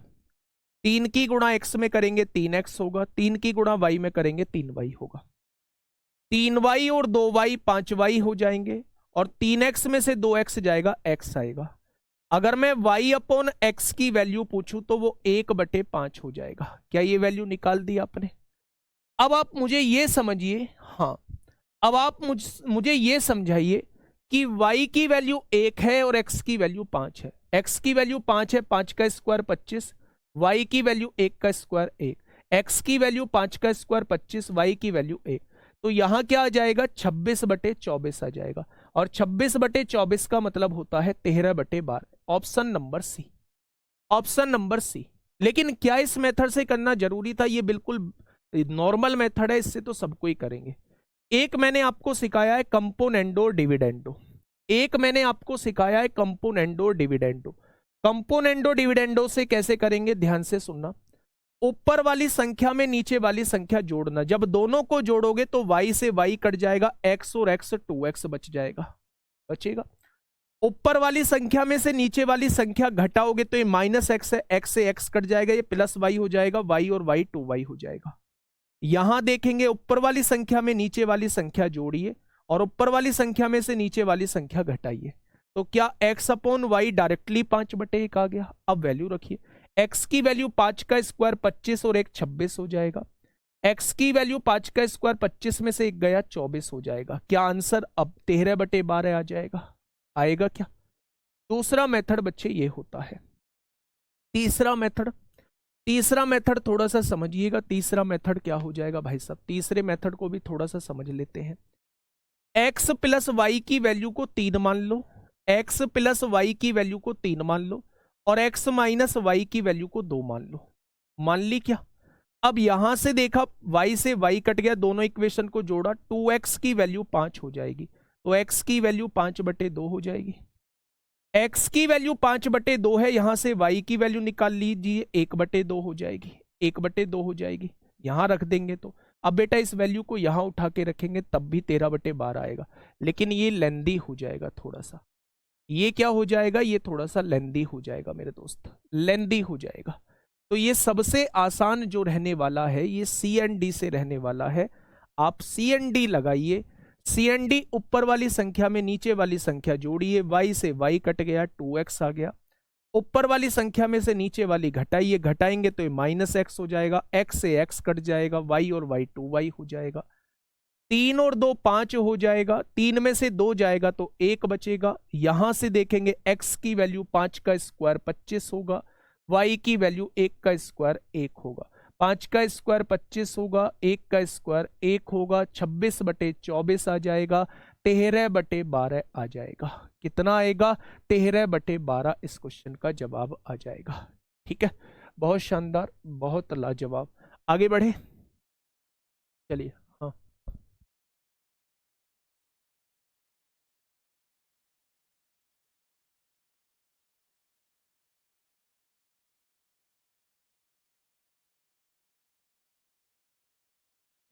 3 की गुणा x में करेंगे 3x होगा, 3 की गुणा y में करेंगे 3y होगा। 3y और 2y 5y हो जाएंगे, और 3x में से 2x जाएगा, x आएगा। अगर मैं y अपॉन x की वैल्यू पूछूं तो वो 1/5 हो जाएगा। क्या ये वैल्यू निकाल दी आपने? अब आप मुझे ये समझिए, हाँ अब आप मुझे ये समझाइए कि y की वैल्यू 1 है और x की वैल्यू 5 है। x की वैल्यु 5 है, 5 का स्क्वायर 25, y की वैल्यू 1 का स्क्वायर 1, x की वैल्यू 5 का स्क्वायर 25, y की वैल्यू 1। तो यहां क्या आ जाएगा, 26/24 आ जाएगा, और 26/24 का मतलब होता है 13/12। Option number C. Option number C. लेकिन क्या इस मेथड से करना जरूरी था? ये बिल्कुल नॉर्मल मेथड है, इससे तो सबको ही करेंगे। एक मैंने आपको सिखाया है कंपोनेंडो और डिविडेंडो, एक मैंने आपको सिखाया है कंपोनेंडो और डिविडेंडो। कंपोनेंडो डिविडेंडो से कैसे करेंगे, ध्यान से सुनना। ऊपर वाली संख्या में नीचे वाली संख्या जोड़ना, जब दोनों को जोड़ोगे तो y से y कट जाएगा, x और x 2x बच जाएगा, बचेगा। ऊपर वाली संख्या में से नीचे वाली संख्या घटाओगे तो ये माइनस एक्स है, x से x कट जाएगा, ये प्लस y हो जाएगा, y और y 2y हो जाएगा। यहां देखेंगे ऊपर वाली संख्या में नीचे वाली संख्या जोड़िए और ऊपर वाली संख्या में से नीचे वाली संख्या घटाइए, तो क्या x अपॉन वाई डायरेक्टली 5/1 आ गया। अब वैल्यू रखिए, x की वैल्यू 5 का स्क्वायर 25 और 1 26 हो जाएगा। x की वैल्यू 5 का स्क्वायर 25 में से 1 गया 24 हो जाएगा। क्या आंसर अब 13/12 आ जाएगा? आएगा क्या? दूसरा मेथड बच्चे ये होता है। तीसरा मेथड, तीसरा मेथड थोड़ा सा समझिएगा। तीसरा मेथड क्या हो जाएगा भाई साहब, तीसरे मेथड को भी थोड़ा सा समझ लेते हैं। x प्लस वाई की वैल्यू को 3 मान लो, x प्लस वाई की वैल्यू को 3 मान लो और x माइनस वाई की वैल्यू को 2 मान लो। मान ली क्या? अब यहां से देखा y से y कट गया, दोनों इक्वेशन को जोड़ा, 2x की वैल्यू 5 हो जाएगी, तो x की वैल्यू 5/2 हो जाएगी। x की वैल्यू 5/2 है, यहां से y की वैल्यू निकाल लीजिए, 1/2 हो जाएगी, 1/2 हो जाएगी, यहां रख देंगे तो। अब बेटा इस वैल्यू को यहां उठा के रखेंगे तब भी 13/12 आएगा, लेकिन ये लेंदी हो जाएगा थोड़ा सा। ये क्या हो जाएगा, ये थोड़ा सा लेंदी हो जाएगा मेरे दोस्त, लेंदी हो जाएगा। तो ये सबसे आसान जो रहने वाला है ये सी एंड डी से रहने वाला है। आप सी एंड डी लगाइए। सी एंड डी, ऊपर वाली संख्या में नीचे वाली संख्या जोड़िए, y से y कट गया, 2x आ गया। ऊपर वाली संख्या में से नीचे वाली घटाइए, घटाएंगे तो ये माइनस एक्स हो जाएगा, x से x कट जाएगा, y और y 2y हो जाएगा। 3 और 2 5 हो जाएगा, 3 में से 2 जाएगा तो 1 बचेगा। यहां से देखेंगे x की वैल्यू 5 का स्क्वायर 25 होगा, y की वैल्यू 1 का स्क्वायर 1 होगा। 5 का स्क्वायर 25 होगा, 1 का स्क्वायर 1 होगा, 26/24 आ जाएगा, 13/12 आ जाएगा। कितना आएगा? 13/12 इस क्वेश्चन का जवाब आ जाएगा। ठीक है, बहुत शानदार, बहुत लाजवाब। आगे बढ़े, चलिए। हाँ,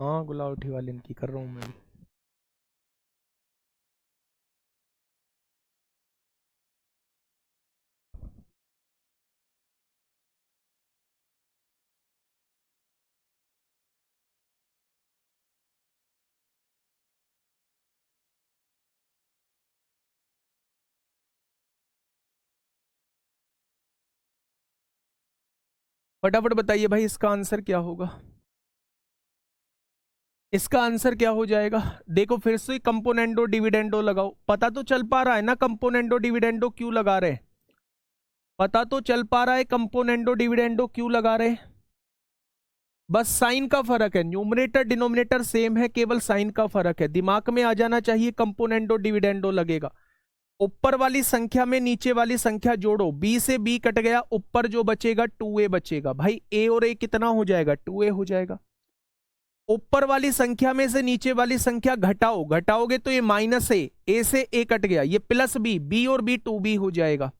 हाँ गुलावटी वाले इनकी कर रहा हूँ मैं। फटाफट बताइए भाई, इसका आंसर क्या होगा? इसका आंसर क्या हो जाएगा? देखो फिर से कंपोनेंडो डिविडेंडो लगाओ, पता तो चल पा रहा है ना कंपोनेंडो डिविडेंडो क्यों लगा रहे हैं? पता तो चल पा रहा है कंपोनेंडो डिविडेंडो क्यों लगा रहे हैं? बस साइन का फर्क है, न्यूमरेटर डिनोमिनेटर सेम है, केवल साइन का फर्क है। दिमाग में आ जाना चाहिए, कंपोनेंडो डिविडेंडो लगेगा। ऊपर वाली संख्या में नीचे वाली संख्या जोड़ो, b से b कट गया, ऊपर जो बचेगा 2a बचेगा। भाई a और a कितना हो जाएगा? 2a हो जाएगा। ऊपर वाली संख्या में से नीचे वाली संख्या घटाओ, घटाओगे तो ये माइनस a से a कट गया, ये प्लस b और b 2b हो जाएगा।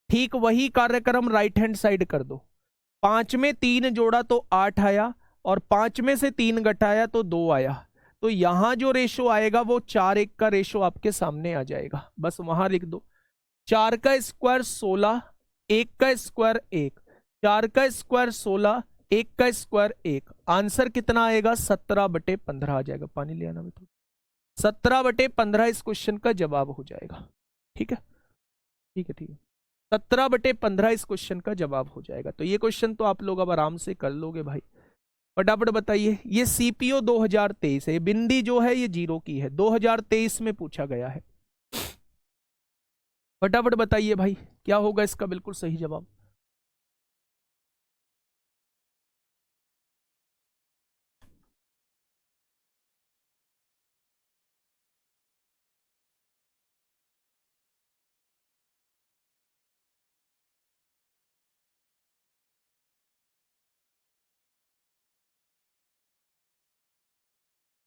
ठीक वही कार्यक्रम राइट हैंड साइड कर दो। 5 में 3 जोड़ा तो 8 आया और 5 में से 3 घटाया तो 2 आया। तो यहां जो रेशो आएगा वो 4:1 का रेशो आपके सामने आ जाएगा, बस वहां लिख दो। 4 का स्क्वायर 16, 1 का स्क्वायर 1, 4 का स्क्वायर 16, 1 का स्क्वायर 1। आंसर कितना आएगा? 17/15 आ जाएगा। पानी ले आना मैं तो। 17/15 इस क्वेश्चन का जवाब हो जाएगा। ठीक है, ठीक है, ठीक है। 17/15 इस क्वेश्चन का जवाब हो जाएगा। तो ये क्वेश्चन तो आप लोग अब आराम से कर लोगे भाई। फटाफट बताइए, ये सीपीओ 2023 है, बिंदी जो है ये 0 की है, 2023 में पूछा गया है। फटाफट बताइए भाई, क्या होगा इसका बिल्कुल सही जवाब?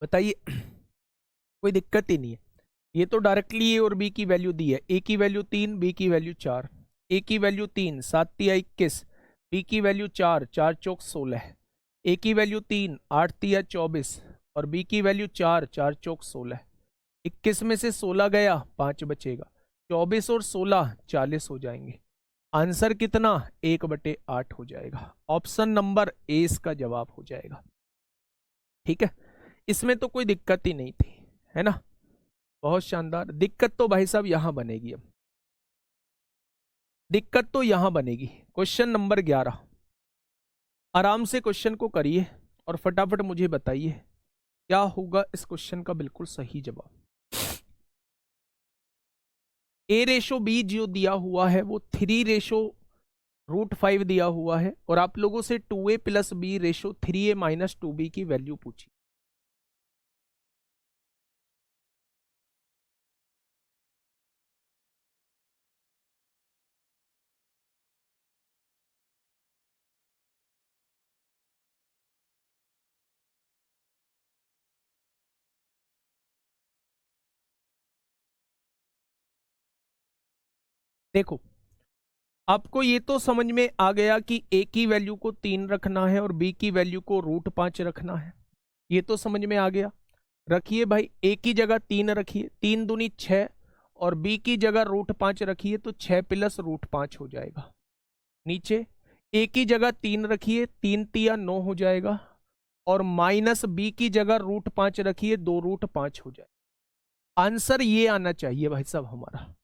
बताइए। कोई दिक्कत ही नहीं है। ये तो डायरेक्टली ए और बी की वैल्यू दी है। ए की वैल्यू 3, बी की वैल्यू 4। ए की वैल्यू 3, 7 तिया 21, बी की वैल्यू 4, 4 चौक 16। ए की वैल्यू 3, 8 तिया 24 और बी की वैल्यू 4, 4 चौक 16। 21 में से 16 गया, 5 बचेगा। 24 और 16 40 हो जाएंगे। आंसर कितना? 1/8 हो जाएगा। ऑप्शन नंबर ए इसका जवाब हो जाएगा। ठीक है, इसमें तो कोई दिक्कत ही नहीं थी, है ना। बहुत शानदार। दिक्कत तो भाई साहब यहां बनेगी। अब दिक्कत तो यहां बनेगी। Question number 11। आराम से क्वेश्चन को करिए और फटाफट मुझे बताइए क्या होगा इस क्वेश्चन का बिल्कुल सही जवाब। A/B जो दिया हुआ है वो 3/√5 दिया हुआ है और आप लोगों से 2A+B/3A-2B की वैल्यू पूछी। देखो, आपको ये तो समझ में आ गया कि ए की वैल्यू को 3 रखना है और बी की वैल्यू को √5 रखना है। ये तो समझ में आ गया। रखिए भाई, ए की जगह 3 रखिए, 3 दूनी 6 और बी की जगह √5 रखिए तो 6 + √5 हो जाएगा। नीचे ए की जगह 3 रखिए, 3 तिया 9 हो जाएगा और माइनस बी की जगह √5 रखिए, 2√5 हो जाएगा। आंसर ये आना चाहिए भाई साहब हमारा।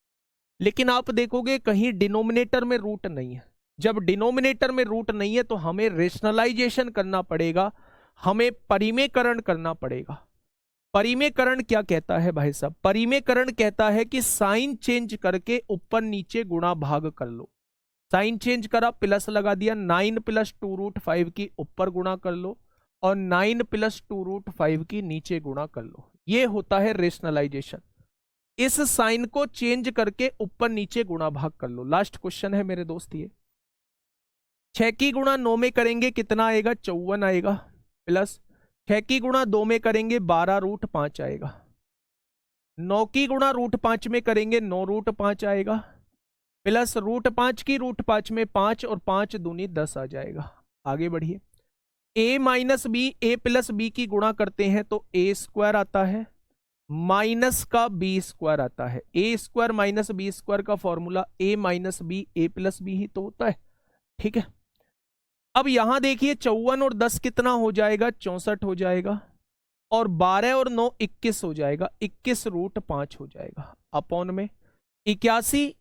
लेकिन आप देखोगे कहीं डिनोमिनेटर में रूट नहीं है। जब डिनोमिनेटर में रूट नहीं है तो हमें रेशनलाइजेशन करना पड़ेगा, हमें परिमेयकरण करना पड़ेगा। परिमेयकरण क्या कहता है भाई साहब? परिमेयकरण कहता है कि साइन चेंज करके ऊपर नीचे गुणा भाग कर लो। साइन चेंज करा, प्लस लगा दिया, 9 + 2√5 की ऊपर गुणा कर लो और 9 + 2√5 की नीचे गुणा कर लो। ये होता है रेशनलाइजेशन। इस साइन को चेंज करके ऊपर नीचे गुणा भाग कर लो। लास्ट क्वेश्चन है मेरे दोस्त ये। 6 की गुणा 9 में करेंगे कितना आएगा? 54 आएगा। प्लस 6 की गुणा 2 में करेंगे 12√5 आएगा। 9 की गुणा √5 में करेंगे 9√5 आएगा। प्लस √5 की √5 में 5 और 5 दूनी 10 आ जाएगा। आगे बढ़िए। A-B की गुणा करते हैं तो A² आता है, माइनस का B² आता है। A² - B² का फॉर्मूला A - B A+B ही तो होता है। ठीक है, अब यहां देखिए 54 और 10 कितना हो जाएगा? 64 हो जाएगा और 12 और 9 21 हो जाएगा। 21√5 हो जाएगा अपॉन में 81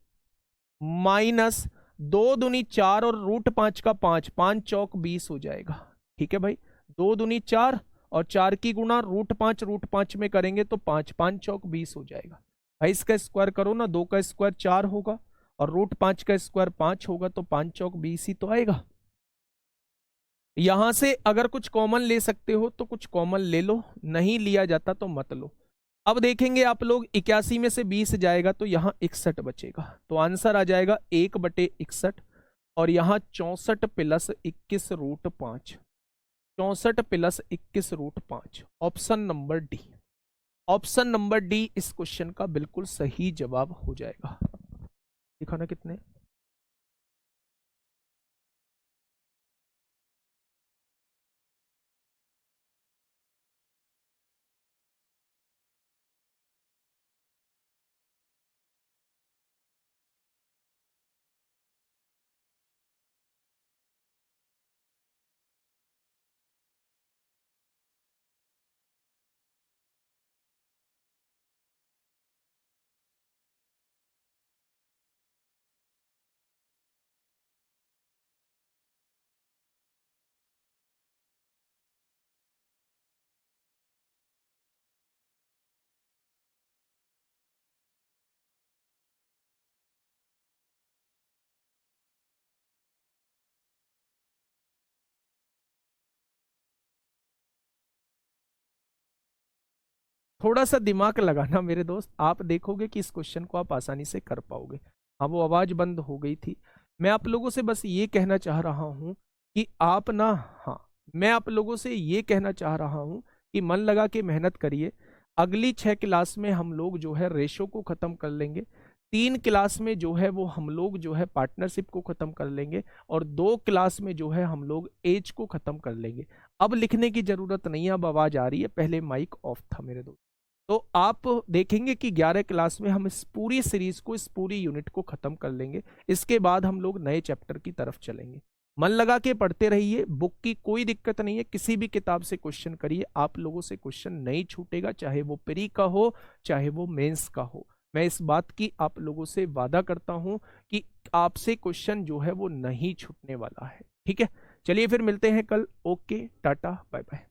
माइनस 2 दूनी 4 और √5 का 5, 5 चौक 20 हो जाएगा। ठीक है भाई, 2 दूनी 4 और 4 की गुणा √5 में करेंगे तो 5, 5 चौक 20 हो जाएगा। भाई इसका स्क्वायर करो ना, 2 का स्क्वायर 4 होगा और √5 का स्क्वायर 5 होगा तो 5 चौक 20 ही तो आएगा। यहां से अगर कुछ कॉमन ले सकते हो तो कुछ कॉमन ले लो, नहीं लिया जाता तो मत लो। अब देखेंगे आप लोग, 81 में से 20 जाएगा तो यहाँ 61 बचेगा, तो आंसर आ जाएगा 1/61 और यहाँ 64 + 21√5। 64 + 21√5, option number D. Option number D इस क्वेश्चन का बिल्कुल सही जवाब हो जाएगा। दिखाना कितने? थोड़ा सा दिमाग लगाना मेरे दोस्त, आप देखोगे कि इस क्वेश्चन को आप आसानी से कर पाओगे। हाँ, वो आवाज बंद हो गई थी। मैं आप लोगों से बस ये कहना चाह रहा हूं कि आप ना, हाँ, मैं आप लोगों से ये कहना चाह रहा हूं कि मन लगा के मेहनत करिए। अगली 6 क्लास में हम लोग जो है रेशो को ख़त्म कर लेंगे, 3 क्लास में जो है वो हम लोग जो है पार्टनरशिप को ख़त्म कर लेंगे, और 2 क्लास में जो है हम लोग एज को ख़त्म कर लेंगे। अब लिखने की ज़रूरत नहीं है, अब आवाज़ आ रही है, पहले माइक ऑफ था मेरे दोस्त। तो आप देखेंगे कि 11 क्लास में हम इस पूरी सीरीज को, इस पूरी यूनिट को ख़त्म कर लेंगे। इसके बाद हम लोग नए चैप्टर की तरफ चलेंगे। मन लगा के पढ़ते रहिए, बुक की कोई दिक्कत नहीं है, किसी भी किताब से क्वेश्चन करिए, आप लोगों से क्वेश्चन नहीं छूटेगा, चाहे वो प्री का हो चाहे वो मेंस का हो। मैं इस बात की आप लोगों से वादा करता हूं कि आपसे क्वेश्चन जो है वो नहीं छूटने वाला है। ठीक है, चलिए फिर मिलते हैं कल। Okay, tata, bye bye.